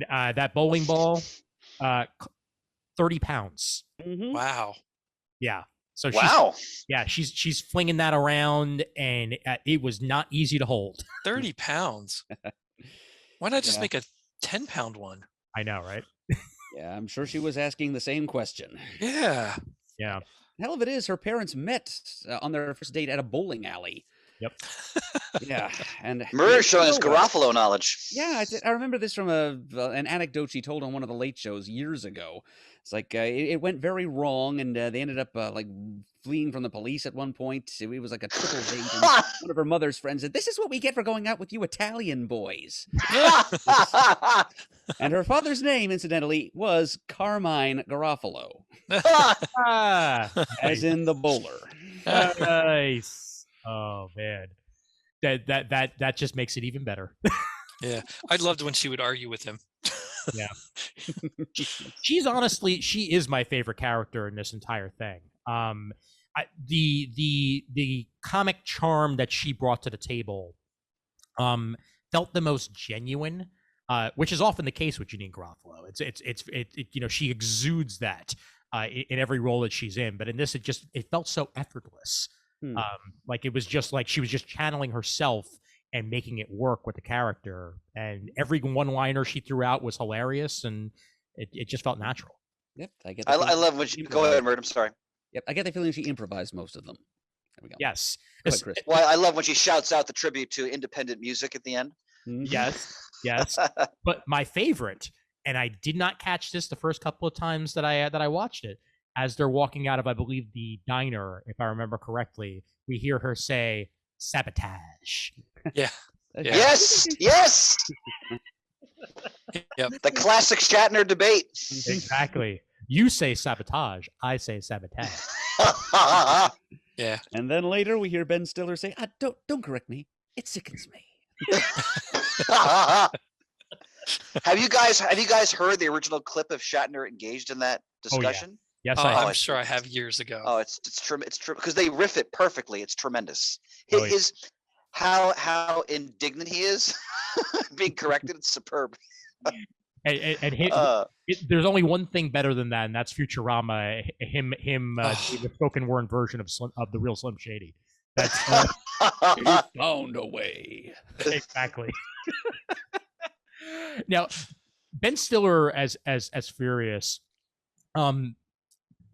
that bowling ball, 30 pounds. Mm-hmm. Wow. Yeah. So wow. She's flinging that around, and it was not easy to hold. 30 pounds. Why not just make a 10-pound one? I know, right? Yeah, I'm sure she was asking the same question. Yeah. Yeah. Hell of it is, her parents met on their first date at a bowling alley. Yep. Yeah, and Murd showing his so well. Garofalo knowledge. Yeah, I remember this from an anecdote she told on one of the late shows years ago. It's like it went very wrong, and they ended up like fleeing from the police at one point. It was like a triple date, and one of her mother's friends said, "This is what we get for going out with you Italian boys." And her father's name, incidentally, was Carmine Garofalo, as in the bowler. Nice. Oh man, that just makes it even better. Yeah, I loved when she would argue with him. Yeah. She is my favorite character in this entire thing. The comic charm that she brought to the table felt the most genuine, which is often the case with Janine Garofalo. It's she exudes that in every role that she's in, but in this it felt so effortless. Like it was just like she was just channeling herself and making it work with the character, and every one-liner she threw out was hilarious, and it just felt natural. Yep, I get. I love when she. Go ahead, Murd. I'm sorry. Yep, I get the feeling she improvised most of them. There we go. Yes. Ahead, Chris. Well, I love when she shouts out the tribute to independent music at the end. Yes. But my favorite, and I did not catch this the first couple of times that I watched it, as they're walking out of, I believe, the diner, if I remember correctly, we hear her say sabotage. Yeah. Yes. Yep. The classic Shatner debate. Exactly. You say sabotage, I say sabotage. Yeah. And then later we hear Ben Stiller say, "Don't correct me. It sickens me." Have you guys heard the original clip of Shatner engaged in that discussion? Yes, I'm sure I have years ago. Oh, it's true because they riff it perfectly. It's tremendous. Oh, His how indignant he is being corrected. It's superb. There's only one thing better than that, and that's Futurama. Him doing the spoken word version of the real Slim Shady. That's He found a way. Exactly. Now, Ben Stiller as Furious.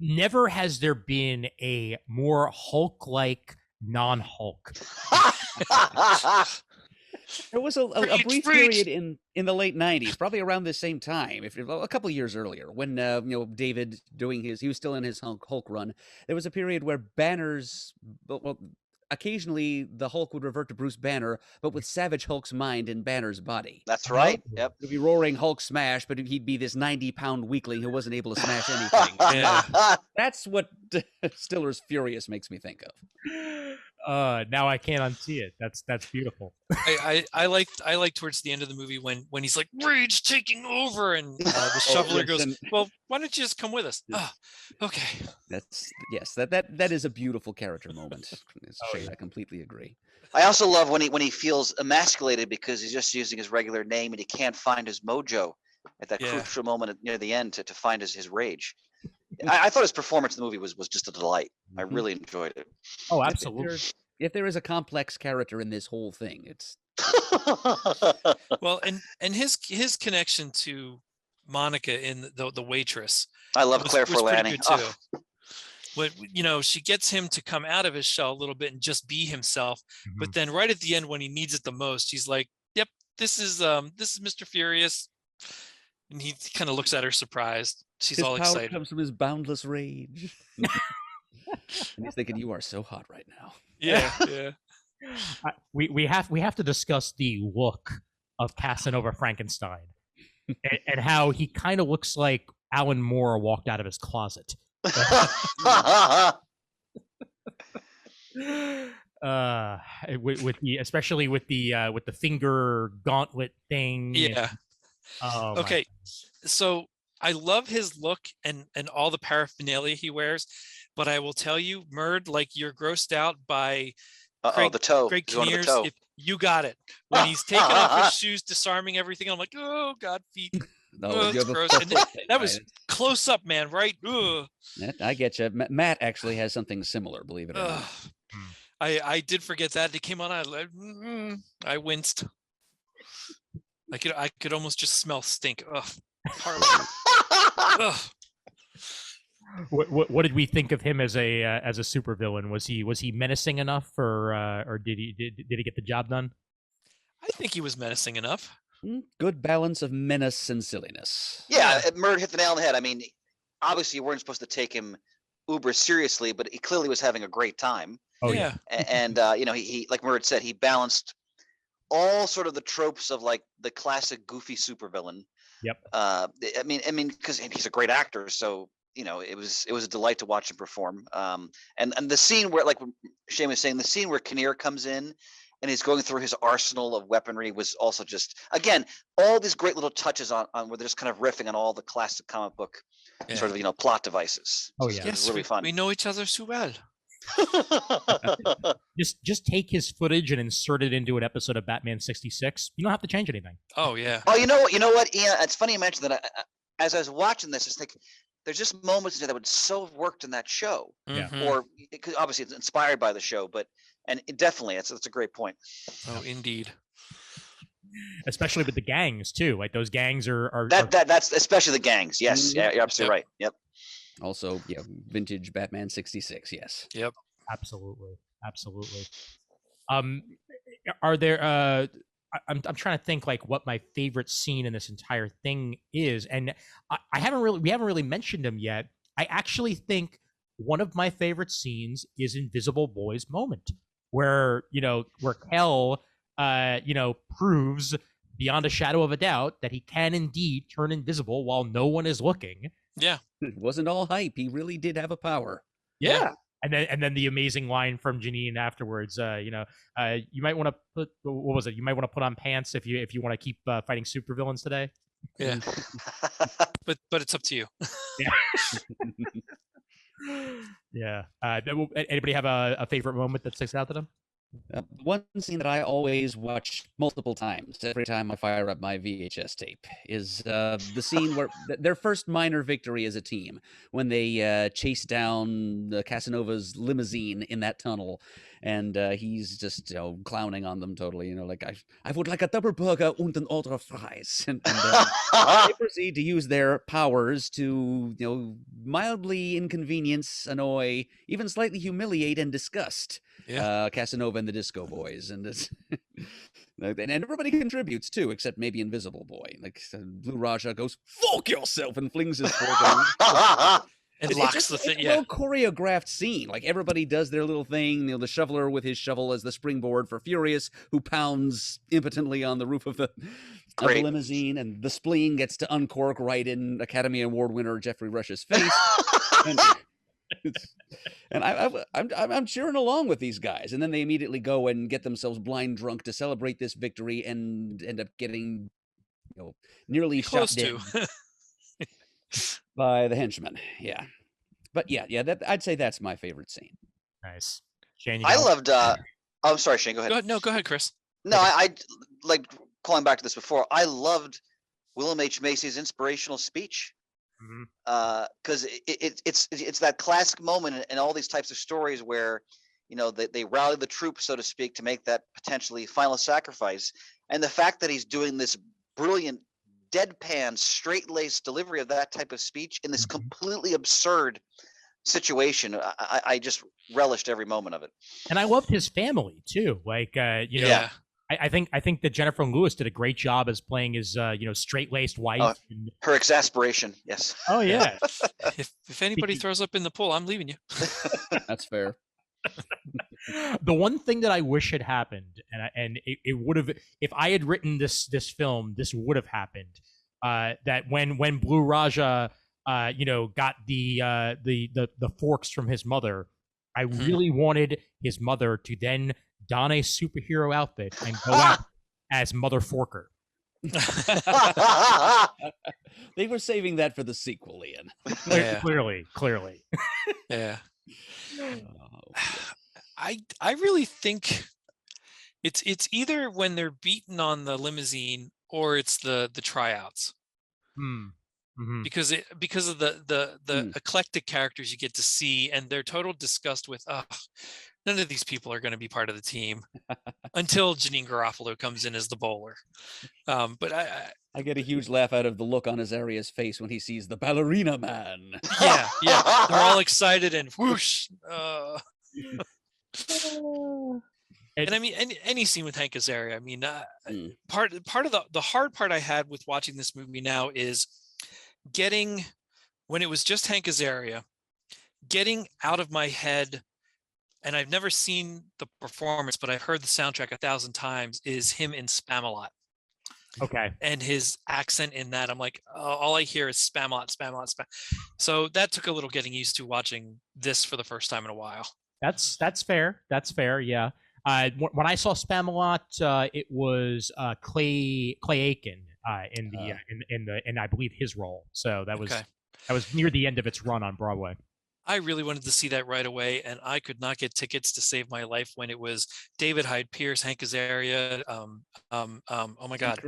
Never has there been a more Hulk-like non-Hulk. There was a brief period in the late '90s, probably around the same time, if a couple of years earlier, when David he was still in his Hulk run. There was a period where Banner's, occasionally the Hulk would revert to Bruce Banner, but with Savage Hulk's mind in Banner's body. That's right. Yep. It would be roaring Hulk smash, but he'd be this 90-pound weakling who wasn't able to smash anything. That's what Stiller's Furious makes me think of. Now I can't unsee it. That's beautiful. I like towards the end of the movie when he's like, rage taking over, and the shoveler goes, well, why don't you just come with us? Okay. That is a beautiful character moment. I completely agree. I also love when he feels emasculated because he's just using his regular name and he can't find his mojo at that crucial moment near the end to find his rage. I thought his performance in the movie was just a delight. I really enjoyed it. Oh, absolutely. If there is a complex character in this whole thing, it's well, and his connection to Monica in the waitress. I love Claire Forlani too. But she gets him to come out of his shell a little bit and just be himself. But then right at the end, when he needs it the most, he's like, "Yep, this is Mr. Furious," and he kind of looks at her surprised. She's his all power excited. Comes from his boundless rage. And he's thinking, "You are so hot right now." Yeah. We have to discuss the look of Casanova Frankenstein and how he kind of looks like Alan Moore walked out of his closet. Especially with the finger gauntlet thing. Yeah. Okay. So I love his look and all the paraphernalia he wears, but I will tell you, Murd, like you're grossed out by the toe. Greg Kinnear's, if you got it. When he's taking off his shoes, disarming everything, I'm like, oh God, feet. It's gross. And that was close up, man, right? Ugh. I get you. Matt actually has something similar, believe it or not. I did forget that. It came on. I winced. I could almost just smell stink. Ugh. Ugh. What did we think of him as a supervillain? Was he menacing enough, or did he get the job done? I think he was menacing enough. Good balance of menace and silliness. Yeah, Murd hit the nail on the head. I mean, obviously you weren't supposed to take him uber seriously, but he clearly was having a great time. Oh yeah. And you know, he like Murd said, he balanced all sort of the tropes of like the classic goofy supervillain. Yep. I mean, because he's a great actor, so you know, it was a delight to watch him perform. And the scene where, like Shane was saying, the scene where Kinnear comes in and he's going through his arsenal of weaponry was also just, again, all these great little touches on where they're just kind of riffing on all the classic comic book sort of, you know, plot devices. Oh yeah, it's really fun. We know each other so well. just take his footage and insert it into an episode of Batman 66. You don't have to change anything. Oh yeah. Oh, you know what, Ian? It's funny you mentioned that. As I was watching this, it's like there's just moments that would so have worked in that show, or obviously it's inspired by the show, but definitely it's a great point. Oh, indeed. Especially with the gangs too. Like those gangs are that's especially the gangs. Yes, yeah, you're absolutely right. Yep. Also, yeah, vintage Batman 66. Yes. Yep. Absolutely. Are there? I'm trying to think like what my favorite scene in this entire thing is, and we haven't really mentioned him yet. I actually think one of my favorite scenes is Invisible Boy's moment, where Kel, proves beyond a shadow of a doubt that he can indeed turn invisible while no one is looking. Yeah. It wasn't all hype. He really did have a power. Yeah. And then the amazing line from Janine afterwards, you might want to put, what was it? You might want to put on pants if you want to keep fighting supervillains today. Yeah. but it's up to you. Yeah. Yeah. Anybody have a favorite moment that sticks out to them? One scene that I always watch multiple times every time I fire up my VHS tape is the scene where their first minor victory as a team, when they chase down Casanova's limousine in that tunnel, and he's just clowning on them totally, like I would like a double burger und an order of fries, and they proceed to use their powers to mildly inconvenience, annoy, even slightly humiliate and disgust Casanova and the Disco Boys, and it's and everybody contributes too, except maybe Invisible Boy. Like Blue Raja goes "fuck yourself" and flings his fork. And locks the thing. It's a well choreographed scene. Like everybody does their little thing. The shoveler with his shovel as the springboard for Furious, who pounds impotently on the roof of the limousine, and the spleen gets to uncork right in Academy Award winner Jeffrey Rush's face. And I'm cheering along with these guys, and then they immediately go and get themselves blind drunk to celebrate this victory, and end up getting nearly shot dead by the henchman. Yeah, but yeah, that I'd say that's my favorite scene. Nice, Shane. I loved. I'm sorry, Shane. Go ahead. Go ahead, Chris. No, I like calling back to this before. I loved William H. Macy's inspirational speech. Because it's that classic moment in all these types of stories where they rally the troops, so to speak, to make that potentially final sacrifice, and the fact that he's doing this brilliant deadpan straight-laced delivery of that type of speech in this completely absurd situation, I just relished every moment of it. And I loved his family too, like I think that Jennifer Lewis did a great job as playing his straight-laced wife. Her exasperation, yes. Oh yeah. if anybody throws up in the pool, I'm leaving you. That's fair. The one thing that I wish had happened, and it would have, if I had written this film, this would have happened. That when Blue Raja, got the forks from his mother, I really wanted his mother to then don a superhero outfit and go out as Mother Forker. They were saving that for the sequel, Ian. Yeah. Clearly. Yeah. I really think it's either when they're beaten on the limousine or it's the tryouts. Because of the eclectic characters you get to see, and their total disgust with none of these people are going to be part of the team until Janine Garofalo comes in as the bowler. But I get a huge laugh out of the look on Azaria's face when he sees the ballerina man. Yeah, they're all excited and whoosh. And I mean, any scene with Hank Azaria. I mean, part of the hard part I had with watching this movie now is getting, when it was just Hank Azaria, getting out of my head. And I've never seen the performance, but I've heard the soundtrack 1,000 times, is him in Spamalot. Okay. And his accent in that, I'm like, all I hear is Spamalot, Spamalot, Spam. So that took a little getting used to watching this for the first time in a while. That's fair. That's fair. Yeah. When I saw Spamalot, it was Clay Aiken in I believe his role. So that was near the end of its run on Broadway. I really wanted to see that right away, and I could not get tickets to save my life when it was David Hyde Pierce, Hank Azaria, oh my God,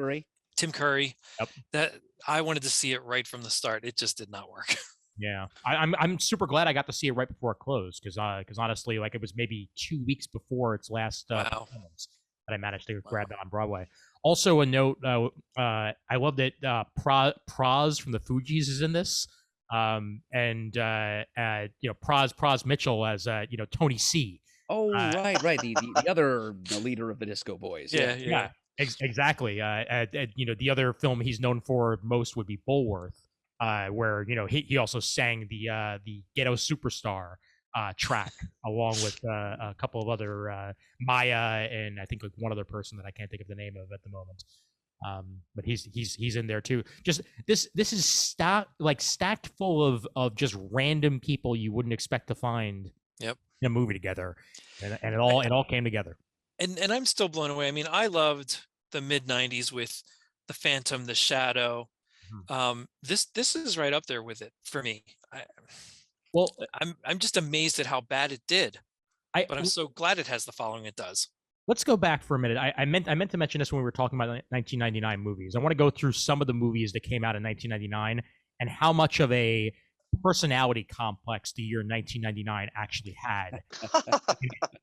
Tim Curry. Yep. That I wanted to see it right from the start. It just did not work. Yeah, I'm super glad I got to see it right before it closed, because honestly, like, it was maybe 2 weeks before its last performance that I managed to grab it on Broadway. Also, a note, I love that Praz from the Fugees is in this. And Praz Mitchell as Tony C. Oh, right. The other leader of the Disco Boys. Yeah. Exactly. The other film he's known for most would be Bulworth, where he also sang the Ghetto Superstar track along with a couple of other Maya and I think like one other person that I can't think of the name of at the moment. But he's in there too. Just this is stacked full of just random people you wouldn't expect to find in a movie together, and it all came together. And I'm still blown away. I mean, I loved the mid '90s with The Phantom, The Shadow. This is right up there with it for me. I'm just amazed at how bad it did. But I'm so glad it has the following it does. Let's go back for a minute. I meant to mention this when we were talking about 1999 movies. I want to go through some of the movies that came out in 1999 and how much of a personality complex the year 1999 actually had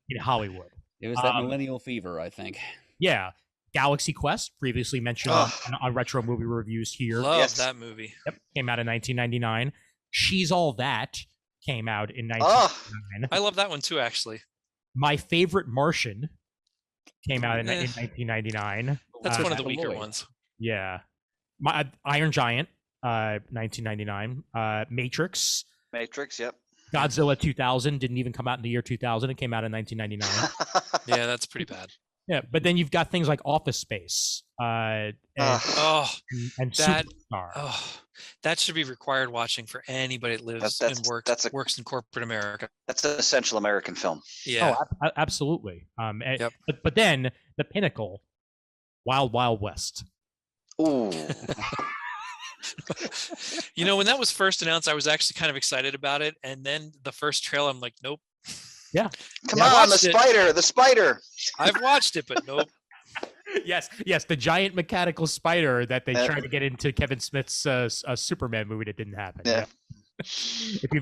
in Hollywood. It was that millennial fever, I think. Yeah. Galaxy Quest, previously mentioned on Retro Movie Reviews here. Love that movie. Yep, came out in 1999. She's All That came out in 1999. I love that one too, actually. My Favorite Martian came out in 1999. That's one of the weaker ones. Yeah. Iron Giant, 1999. Matrix, yep. Godzilla 2000 didn't even come out in the year 2000. It came out in 1999. Yeah, that's pretty bad. Yeah, but then you've got things like Office Space and Superstar. That should be required watching for anybody that lives and works in corporate America. That's an essential American film. Yeah. Oh, absolutely. But then the pinnacle, Wild Wild West. Ooh. When that was first announced, I was actually kind of excited about it, and then the first trailer, I'm like, nope. Yeah. Come on, the spider. I've watched it, but nope. Yes, the giant mechanical spider that they tried to get into Kevin Smith's Superman movie that didn't happen. Yeah. If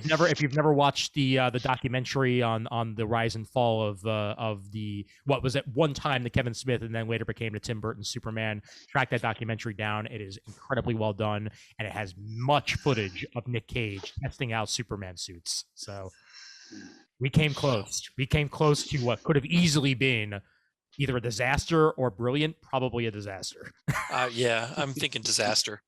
you've never watched the documentary on the rise and fall of the what was at one time the Kevin Smith and then later became the Tim Burton Superman, track that documentary down. It is incredibly well done, and it has much footage of Nick Cage testing out Superman suits. So we came close. We came close to what could have easily been either a disaster or brilliant. Probably a disaster. Yeah, I'm thinking disaster.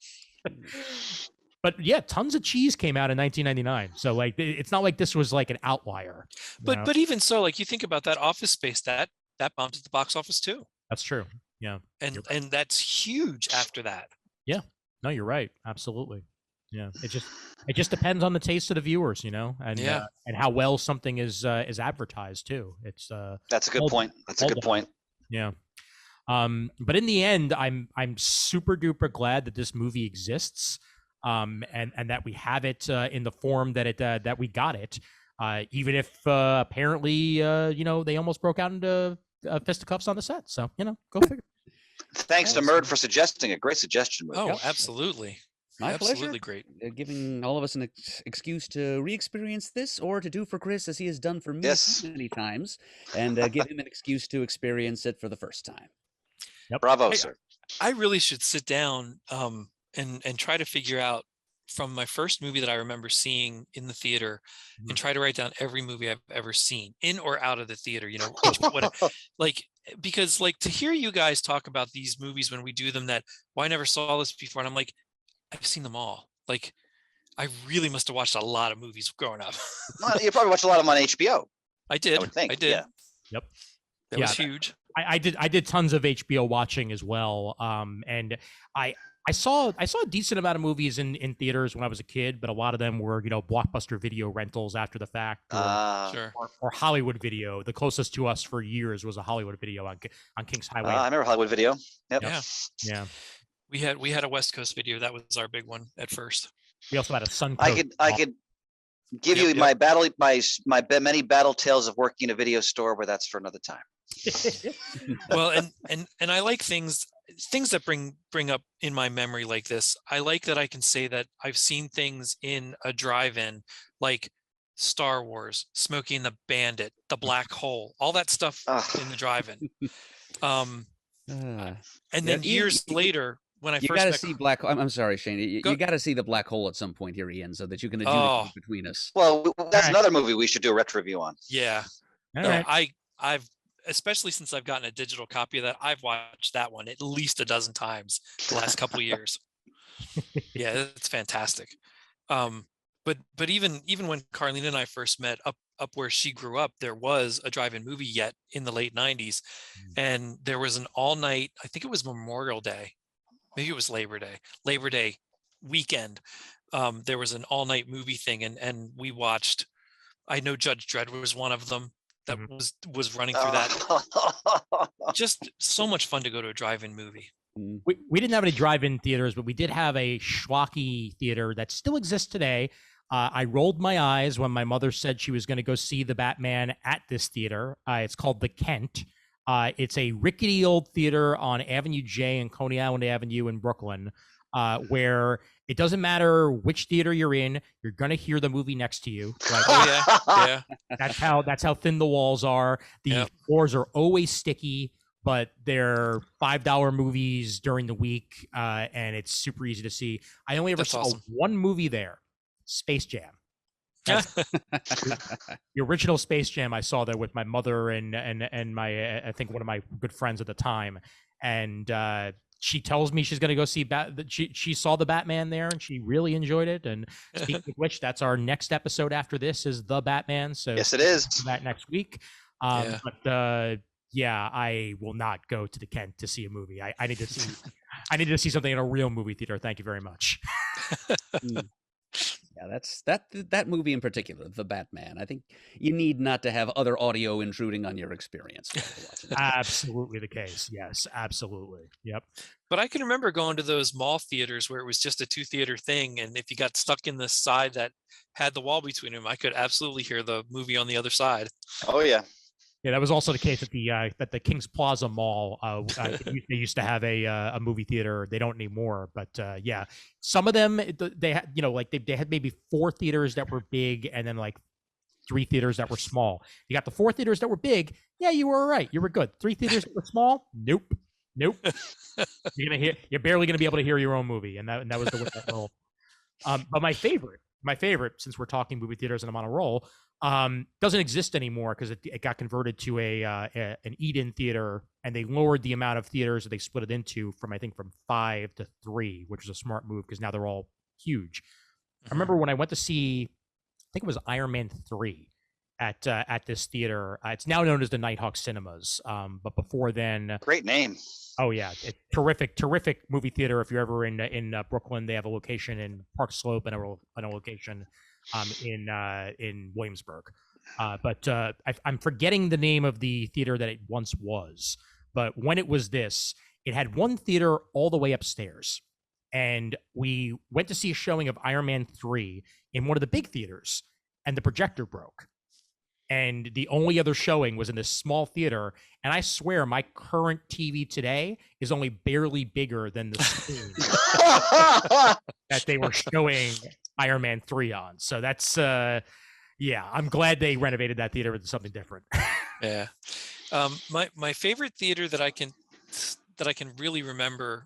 But yeah, Tons of Cheese came out in 1999. So like, it's not like this was like an outlier. But even so, like you think about that Office Space, that bombed at the box office too. That's true. Yeah. And that's huge after that. Yeah. No, you're right. Absolutely. Yeah. It just depends on the taste of the viewers, and and how well something is advertised too. It's that's a good point. That's a good point. Yeah. But in the end, I'm super duper glad that this movie exists. And that we have it in the form that we got it, even if apparently they almost broke out into fisticuffs on the set. So go figure. Thanks to Murd for suggesting a great suggestion. Oh, absolutely. My Absolutely pleasure. great. Giving all of us an excuse to re-experience this, or to do for Chris as he has done for me Yes. so many times, and give him an excuse to experience it for the first time. Yep. Bravo, Hey, sir. I really should sit down and try to figure out from my first movie that I remember seeing in the theater and try to write down every movie I've ever seen in or out of the theater, you know, like, because like to hear you guys talk about these movies when we do them that, well, I never saw this before. And I'm like, I've seen them all. Like, I really must have watched a lot of movies growing up. Well, you probably watched a lot of them on HBO. I did. I would think. I did. Yeah. Yep. That Yeah, was huge. I did tons of HBO watching as well. And I saw a decent amount of movies in theaters when I was a kid, but a lot of them were, you know, Blockbuster video rentals after the fact, Sure. or Hollywood Video. The closest to us for years was a Hollywood Video on Kings Highway. I remember Hollywood Video. Yep. Yeah. Yeah. We had a West Coast Video. That was our big one at first. We also had a Suncoast. I could give Yep, you my many battle tales of working in a video store, where that's for another time. Well, and I like things that bring up in my memory like this. I like that I can say that I've seen things in a drive-in like Star Wars, Smokey and the Bandit, The Black Hole, all that stuff in the drive-in. And then years later, when I you first got to met, see Black. I'm sorry, Shane. You got to see the Black Hole at some point here, Ian, so that you can adjudicate between us. Well, that's another movie we should do a retro review on. Yeah, All no, right. I've especially since I've gotten a digital copy of that, I've watched that one at least a dozen times the last couple of years. Yeah, it's fantastic. But even when Carlene and I first met up where she grew up, there was a drive-in movie yet in the late 90s. And there was an all-night, I think it was Memorial Day, maybe it was Labor Day weekend. There was an all-night movie thing, and we watched, I know Judge Dredd was one of them that was running through that. Just so much fun to go to a drive-in movie. We didn't have any drive-in theaters, but we did have a schlocky theater that still exists today. I rolled my eyes when my mother said she was going to go see the Batman at this theater. It's called the Kent. It's a rickety old theater on Avenue J and Coney Island Avenue in Brooklyn, where it doesn't matter which theater you're in, you're going to hear the movie next to you. Like, yeah. That's how thin the walls are. The floors are always sticky, but they're $5 movies during the week, and it's super easy to see. I only ever saw one movie there, Space Jam. The original Space Jam I saw there with my mother and my I think one of my good friends at the time, and she tells me she's going to go see she saw the Batman there and she really enjoyed it. And speaking of which, that's our next episode after this is the Batman. So yes, it is that next week. But yeah, I will not go to the Kent to see a movie. I need to see I need to see something in a real movie theater. Thank you very much. Yeah, that's that movie in particular, The Batman. I think you need not to have other audio intruding on your experience. Absolutely the case. Yes, absolutely. Yep. But I can remember going to those mall theaters where it was just a 2-theater thing, and if you got stuck in the side that had the wall between them, I could absolutely hear the movie on the other side. Oh yeah. Yeah, that was also the case at the Kings Plaza Mall. They used to have a movie theater. They don't anymore, but yeah, some of them they had, you know, like they had maybe 4 theaters that were big and then like 3 theaters that were small. You got the 4 theaters that were big. Yeah, you were all right. You were good. 3 theaters that were small. Nope. You're barely gonna be able to hear your own movie, and that was the way that rolled. But my favorite, since we're talking movie theaters and I'm on a roll, doesn't exist anymore because it got converted to an eat-in theater, and they lowered the amount of theaters that they split it into from 5 to 3, which was a smart move because now they're all huge. I remember when I went to see, I think it was Iron Man 3 at this theater. It's now known as the Nighthawk Cinemas, but before then, great name. Oh yeah, terrific movie theater. If you're ever in Brooklyn, they have a location in Park Slope and a location in Williamsburg. But I'm forgetting the name of the theater that it once was. But when it was this, it had one theater all the way upstairs, and we went to see a showing of Iron Man 3 in one of the big theaters, and the projector broke. and the only other showing was in this small theater. And I swear my current TV today is only barely bigger than the screen that they were showing Iron Man 3 on. So that's, yeah, I'm glad they renovated that theater into something different. Yeah. My favorite theater that I can really remember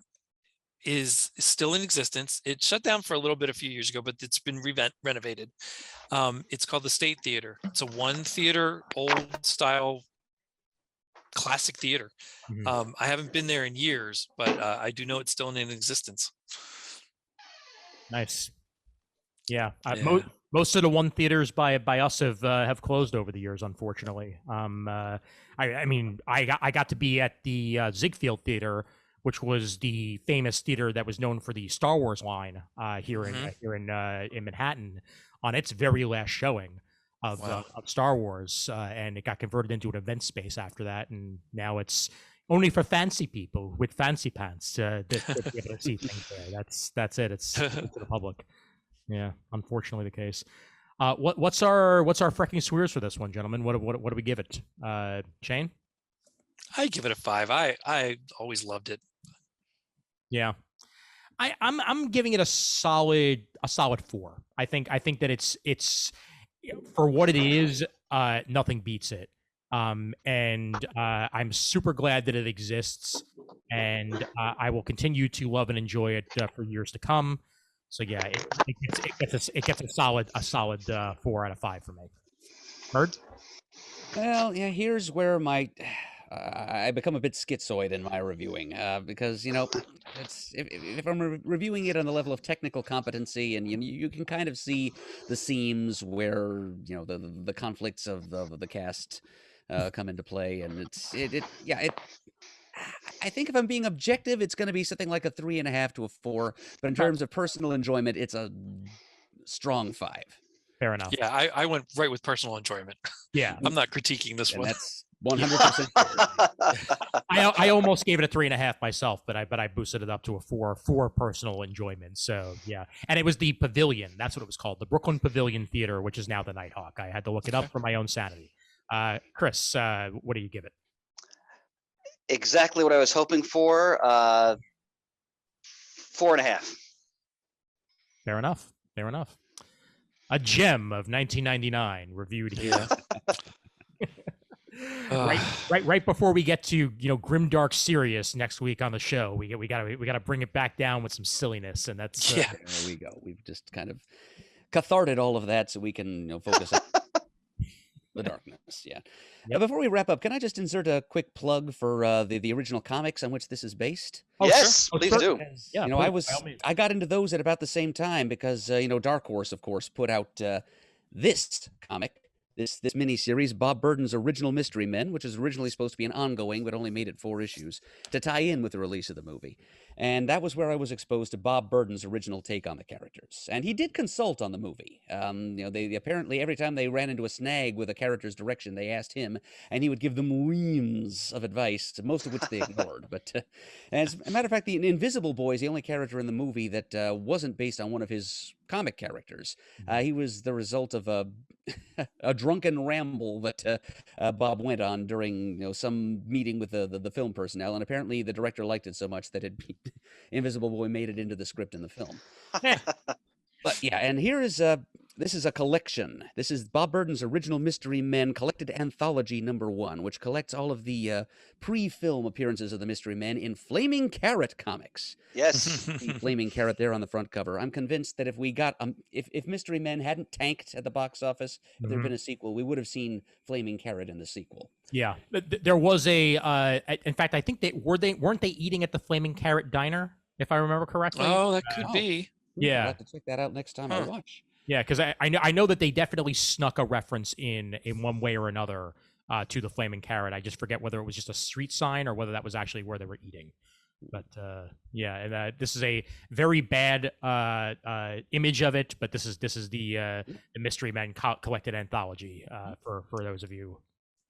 is still in existence. It shut down for a little bit a few years ago, but it's been renovated. It's called the State Theater. It's a one theater, old style, classic theater. I haven't been there in years, but I do know it's still in existence. Nice. Yeah. Most of the one theaters by us have closed over the years, unfortunately. I mean, I got to be at the Ziegfeld Theater, which was the famous theater that was known for the Star Wars line here in Manhattan, on its very last showing of Star Wars, and it got converted into an event space after that, and now it's only for fancy people with fancy pants to be able to see things there. That's it. It's to the public. Yeah, unfortunately the case. What's our freaking swears for this one, gentlemen? What do we give it? Shane? I give it a 5. I always loved it. Yeah. I'm giving it a solid 4. I think that it's for what it is, nothing beats it. And I'm super glad that it exists, and I will continue to love and enjoy it for years to come. So yeah, it gets a solid 4 out of 5 for me. Murd? Well, yeah, here's where I become a bit schizoid in my reviewing, because it's if I'm reviewing it on the level of technical competency, and you can kind of see the seams where the conflicts of the cast come into play, and I think if I'm being objective, it's going to be something like a 3.5 to a 4. But in terms of personal enjoyment, it's a strong 5. Fair enough. Yeah, I went right with personal enjoyment. Yeah, I'm not critiquing this one. That's 100%. I almost gave it a 3.5 myself, but I boosted it up to a 4 for personal enjoyment. So yeah, and it was the Pavilion. That's what it was called, the Brooklyn Pavilion Theater, which is now the Nighthawk. I had to look it up for my own sanity. Chris, what do you give it? Exactly what I was hoping for. 4.5. Fair enough. A gem of 1999 reviewed here. Right before we get to grimdark serious next week on the show, we gotta bring it back down with some silliness, and that's there we go. We've just kind of catharted all of that so we can focus on the darkness. Yeah. Yep. Before we wrap up, can I just insert a quick plug for the original comics on which this is based? Oh, yes, sure. Please do. Yeah, I got into those at about the same time because Dark Horse, of course, put out this comic, this miniseries, Bob Burden's Original Mystery Men, which was originally supposed to be an ongoing, but only made it 4 issues to tie in with the release of the movie. And that was where I was exposed to Bob Burden's original take on the characters. And he did consult on the movie. They apparently, every time they ran into a snag with a character's direction, they asked him, and he would give them reams of advice, most of which they ignored. But as a matter of fact, the Invisible Boy is the only character in the movie that wasn't based on one of his comic characters. He was the result of a drunken ramble that Bob went on during some meeting with the film personnel, and apparently the director liked it so much that Invisible Boy made it into the script in the film. But yeah, and here is this is a collection. This is Bob Burden's Original Mystery Men Collected Anthology #1, which collects all of the pre-film appearances of the Mystery Men in Flaming Carrot comics. Yes. The Flaming Carrot there on the front cover. I'm convinced that if we got if Mystery Men hadn't tanked at the box office, if there'd been a sequel, we would have seen Flaming Carrot in the sequel. Yeah, there was a. In fact, I think weren't they eating at the Flaming Carrot Diner, if I remember correctly? Oh, that could be. Yeah, I'll have to check that out next time I watch. Yeah, because I know that they definitely snuck a reference in one way or another to the Flaming Carrot. I just forget whether it was just a street sign or whether that was actually where they were eating. But yeah, and this is a very bad image of it. But this is the Mystery Men collected anthology for those of you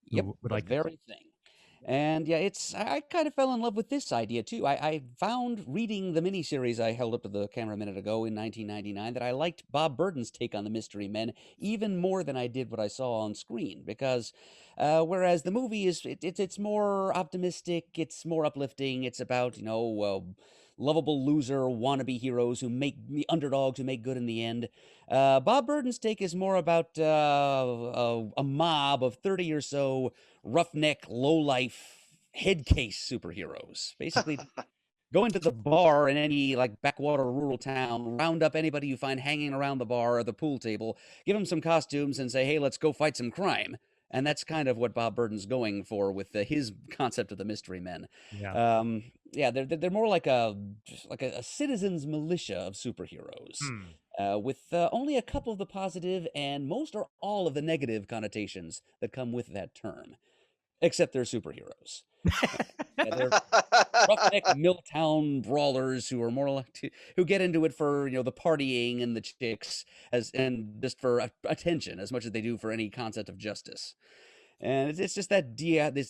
who would like the very thing. And yeah, I kind of fell in love with this idea too. I found reading the miniseries I held up to the camera a minute ago in 1999 that I liked Bob Burden's take on the Mystery Men even more than I did what I saw on screen. Because whereas the movie it's more optimistic, it's more uplifting. It's about lovable loser wannabe heroes who make the underdogs who make good in the end. Bob Burden's take is more about a mob of 30 or so roughneck, low-life, head-case superheroes. Basically, go into the bar in any like backwater rural town, round up anybody you find hanging around the bar or the pool table, give them some costumes, and say, "Hey, let's go fight some crime." And that's kind of what Bob Burden's going for with his concept of the Mystery Men. Yeah. Yeah, they're more like a citizens militia of superheroes. With only a couple of the positive and most or all of the negative connotations that come with that term. Except they're superheroes. Yeah, they're roughneck Milltown brawlers who are more like who get into it for the partying and the chicks and just for attention as much as they do for any concept of justice. And it's just that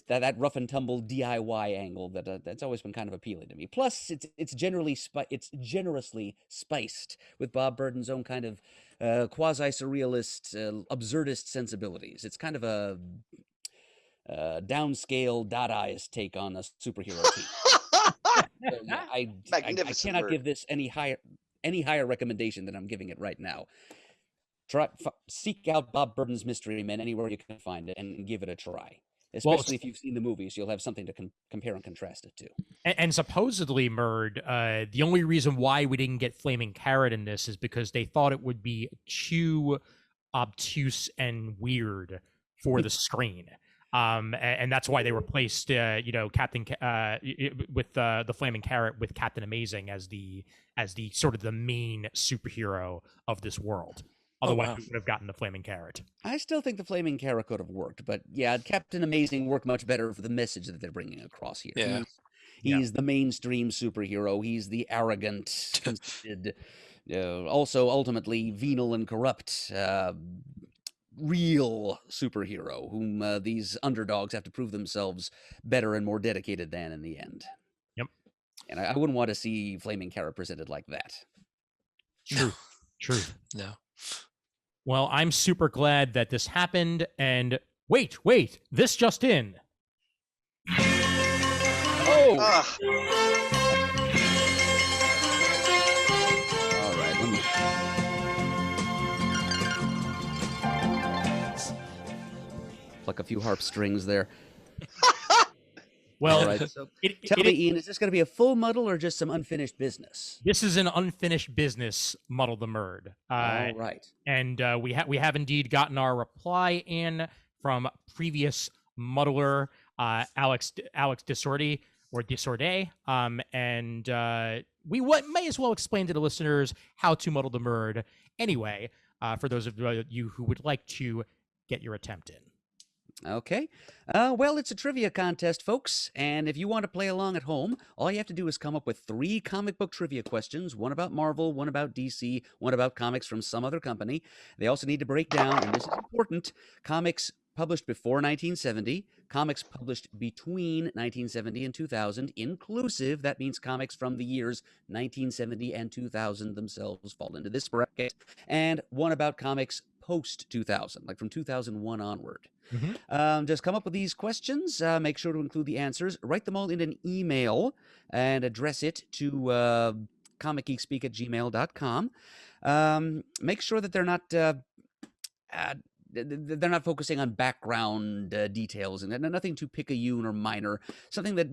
that rough and tumble DIY angle that's always been kind of appealing to me. Plus, it's generously spiced with Bob Burden's own kind of quasi surrealist, absurdist sensibilities. It's kind of a downscale Dadaist take on a superhero team. So, yeah, I cannot Murd. give this any higher recommendation than I'm giving it right now. Seek out Bob Burden's Mystery Men anywhere you can find it and give it a try. Especially if you've seen the movies, you'll have something to compare and contrast it to. And supposedly, Murd, the only reason why we didn't get Flaming Carrot in this is because they thought it would be too obtuse and weird for the screen. And that's why they replaced, Captain with the Flaming Carrot with Captain Amazing as the sort of the main superhero of this world. Otherwise, we would have gotten the Flaming Carrot. I still think the Flaming Carrot could have worked, but yeah, Captain Amazing worked much better for the message that they're bringing across here. Yeah. He's the mainstream superhero. He's the arrogant, conceited, also ultimately venal and corrupt real superhero whom these underdogs have to prove themselves better and more dedicated than in the end. Yep. And I wouldn't want to see Flaming Carrot presented like that. True. No. Well, I'm super glad that this happened. And wait, this just in. Oh! All right, let me... pluck a few harp strings there. Well, right, so tell me, Ian, is this going to be a full muddle or just some unfinished business? This is an unfinished business, Muddle the Murd. All right. And we have indeed gotten our reply in from previous muddler, Alex Disorday or Disorday. And we may as well explain to the listeners how to muddle the Murd anyway, for those of you who would like to get your attempt in. Okay. Well, it's a trivia contest, folks, and if you want to play along at home, all you have to do is come up with 3 comic book trivia questions, one about Marvel, one about DC, one about comics from some other company. They also need to break down, and this is important, comics published before 1970, comics published between 1970 and 2000, inclusive, that means comics from the years 1970 and 2000 themselves fall into this bracket, and one about comics post-2000, like from 2001 onward. Mm-hmm. Just come up with these questions, make sure to include the answers, write them all in an email, and address it to comicgeekspeak@gmail.com. Make sure that they're not focusing on background details and nothing too picayune or minor, something that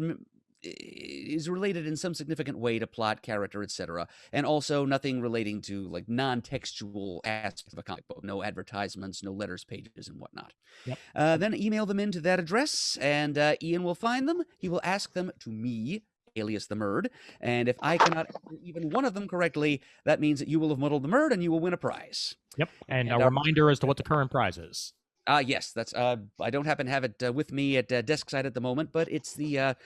is related in some significant way to plot, character, etc. And also nothing relating to like non-textual aspects of a comic book, no advertisements, no letters, pages, and whatnot. Yep. Then email them into that address, and Ian will find them. He will ask them to me, alias the Murd, and if I cannot answer even one of them correctly, that means that you will have muddled the Murd and you will win a prize. Yep, and a reminder as to what the current prize is. Yes, that's. I don't happen to have it with me at desk side at the moment, but it's the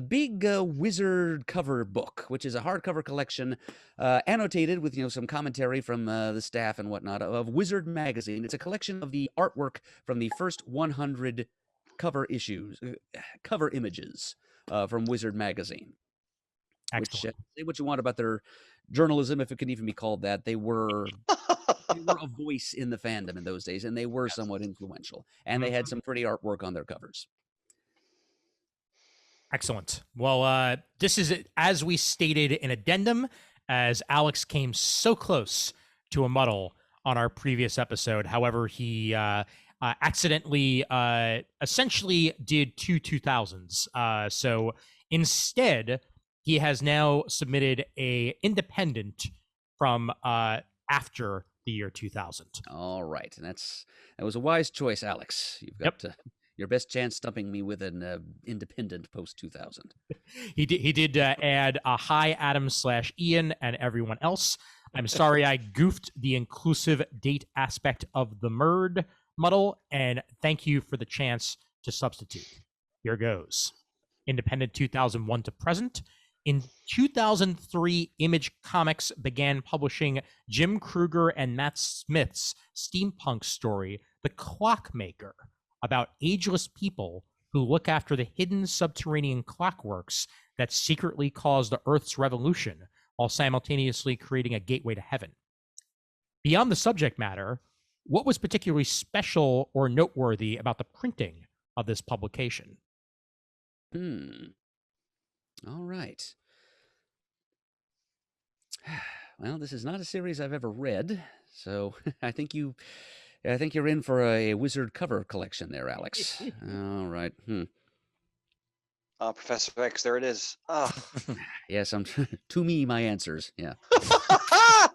big wizard cover book, which is a hardcover collection, annotated with some commentary from the staff and whatnot of Wizard magazine. It's a collection of the artwork from the first 100 cover images from Wizard magazine. Excellent. Which say what you want about their journalism, if it can even be called that. They were a voice in the fandom in those days, and they were somewhat influential. And they had some pretty artwork on their covers. Excellent. Well, this is, as we stated in addendum, as Alex came so close to a muddle on our previous episode. However, he accidentally essentially did two 2000s. So instead, he has now submitted a independent from after the year 2000. All right, and that was a wise choice, Alex. You've got your best chance stumping me with an independent post 2000. He did add a hi Adam/Ian and everyone else. I'm sorry I goofed the inclusive date aspect of the Murd muddle, and thank you for the chance to substitute. Here goes. Independent 2001 to present. In 2003, Image Comics began publishing Jim Kruger and Matt Smith's steampunk story, The Clockmaker, about ageless people who look after the hidden subterranean clockworks that secretly cause the Earth's revolution while simultaneously creating a gateway to heaven. Beyond the subject matter, what was particularly special or noteworthy about the printing of this publication? All right. Well, this is not a series I've ever read, so I think you're in for a Wizard cover collection there, Alex. All right. Professor X, there it is. Yes, to me, my answers. Yeah. I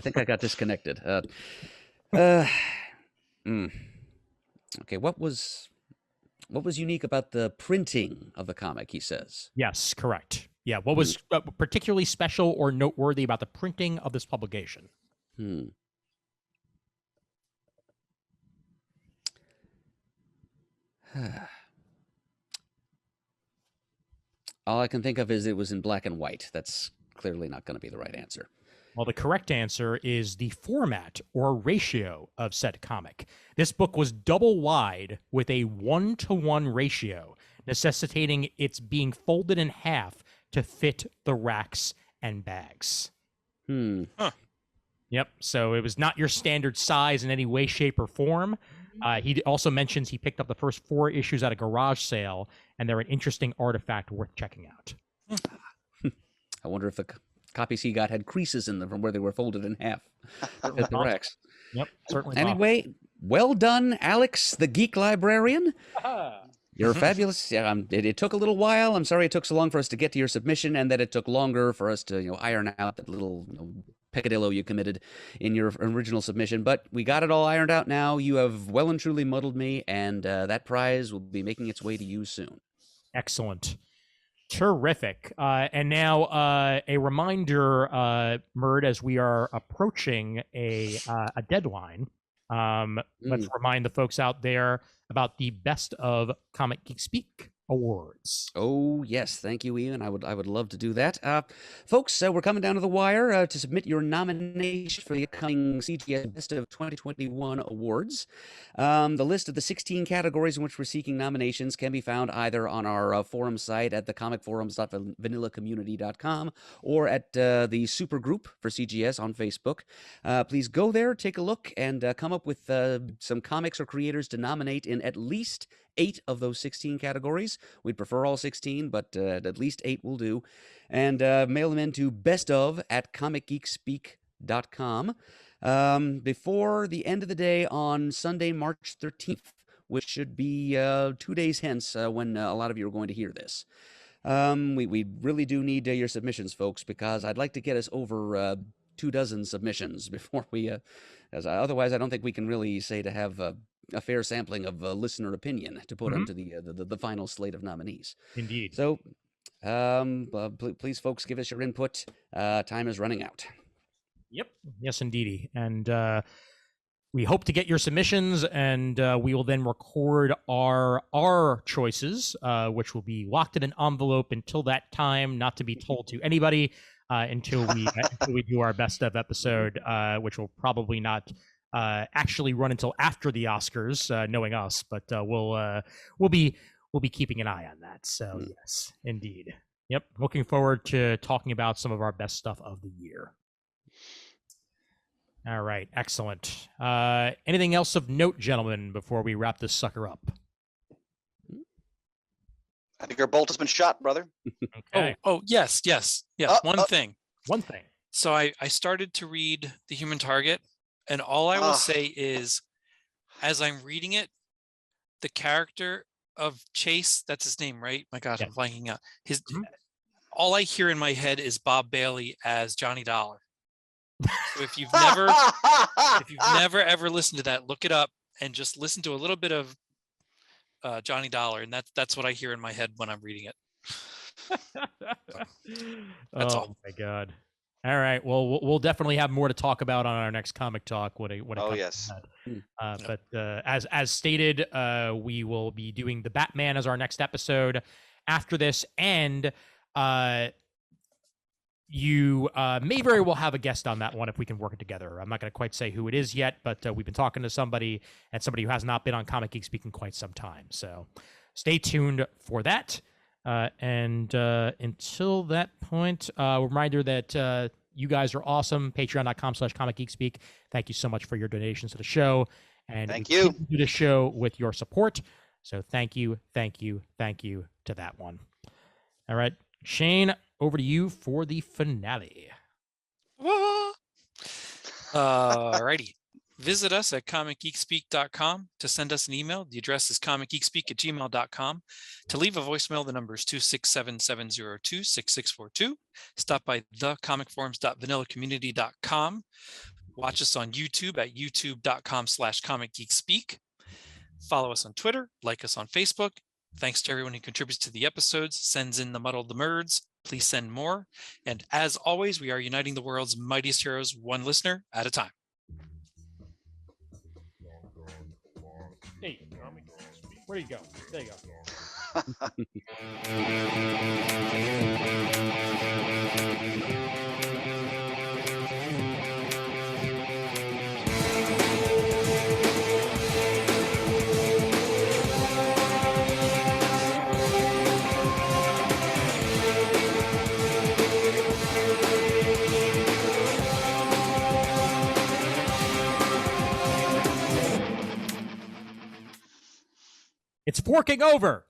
think I got disconnected. Okay, what was unique about the printing of the comic, he says? Yes, correct. Yeah, what was particularly special or noteworthy about the printing of this publication? All I can think of is it was in black and white. That's clearly not going to be the right answer. Well, the correct answer is the format or ratio of said comic. This book was double wide with a 1-to-1 ratio, necessitating its being folded in half to fit the racks and bags. Yep, so it was not your standard size in any way, shape, or form. He also mentions he picked up the first 4 issues at a garage sale, and they're an interesting artifact worth checking out. I wonder if the copies he got had creases in them from where they were folded in half at the racks. Yep, certainly. Anyway, well done, Alex, the geek librarian. You're fabulous. Yeah, it took a little while. I'm sorry it took so long for us to get to your submission, and that it took longer for us to iron out that little peccadillo you committed in your original submission. But we got it all ironed out now. You have well and truly muddled me, and that prize will be making its way to you soon. Excellent. Terrific. And now a reminder, Murd, as we are approaching a deadline, let's remind the folks out there about the Best of Comic Geek Speak Awards. Oh, yes. Thank you, Ian. I would love to do that. Folks, we're coming down to the wire to submit your nomination for the upcoming CGS Best of 2021 Awards. The list of the 16 categories in which we're seeking nominations can be found either on our forum site at thecomicforums.vanillacommunity.com or at the supergroup for CGS on Facebook. Please go there, take a look, and come up with some comics or creators to nominate in at least 8 of those 16 categories. We'd prefer all 16, but at least 8 will do. And mail them in to bestof@comicgeekspeak.com before the end of the day on Sunday, March 13th, which should be 2 days hence when a lot of you are going to hear this. We really do need your submissions, folks, because I'd like to get us over 24 submissions before we, otherwise I don't think we can really say to have a fair sampling of listener opinion to put onto the final slate of nominees. Indeed. So, please, folks, give us your input. Time is running out. Yep. Yes, indeedy. And we hope to get your submissions, and we will then record our choices, which will be locked in an envelope until that time, not to be told to anybody until we do our best of episode, which will probably not actually run until after the Oscars, knowing us, but we'll be keeping an eye on that. So yes, indeed. Yep. Looking forward to talking about some of our best stuff of the year. All right. Excellent. Anything else of note, gentlemen, before we wrap this sucker up? I think our bolt has been shot, brother. Okay. Oh, yes. One thing. So I started to read The Human Target, and all I will say is, as I'm reading it, the character of Chase, that's his name, right? My God, I'm blanking out. All I hear in my head is Bob Bailey as Johnny Dollar. So if you've never ever listened to that, look it up and just listen to a little bit of Johnny Dollar, and that's what I hear in my head when I'm reading it. That's all. Oh my God. All right. Well, we'll definitely have more to talk about on our next comic talk. When it comes yes. to that. But as stated, we will be doing the Batman as our next episode after this, and you may very well have a guest on that one if we can work it together. I'm not going to quite say who it is yet, but we've been talking to somebody, and somebody who has not been on Comic Geek Speak in quite some time. So stay tuned for that. And until that point, a reminder that you guys are awesome. Patreon.com/ComicGeekSpeak. Thank you so much for your donations to the show. And thank you. Do the show with your support. So thank you to that one. All right, Shane, over to you for the finale. Alrighty. Visit us at comicgeekspeak.com to send us an email. The address is comicgeekspeak@gmail.com. To leave a voicemail, the number is 267-702-6642. Stop by thecomicforums.vanillacommunity.com. Watch us on YouTube at youtube.com/comicgeekspeak. Follow us on Twitter, like us on Facebook. Thanks to everyone who contributes to the episodes, sends in the muddled the Murds. Please send more. And as always, we are uniting the world's mightiest heroes, one listener at a time. Hey, where do you go? There you go. It's forking over.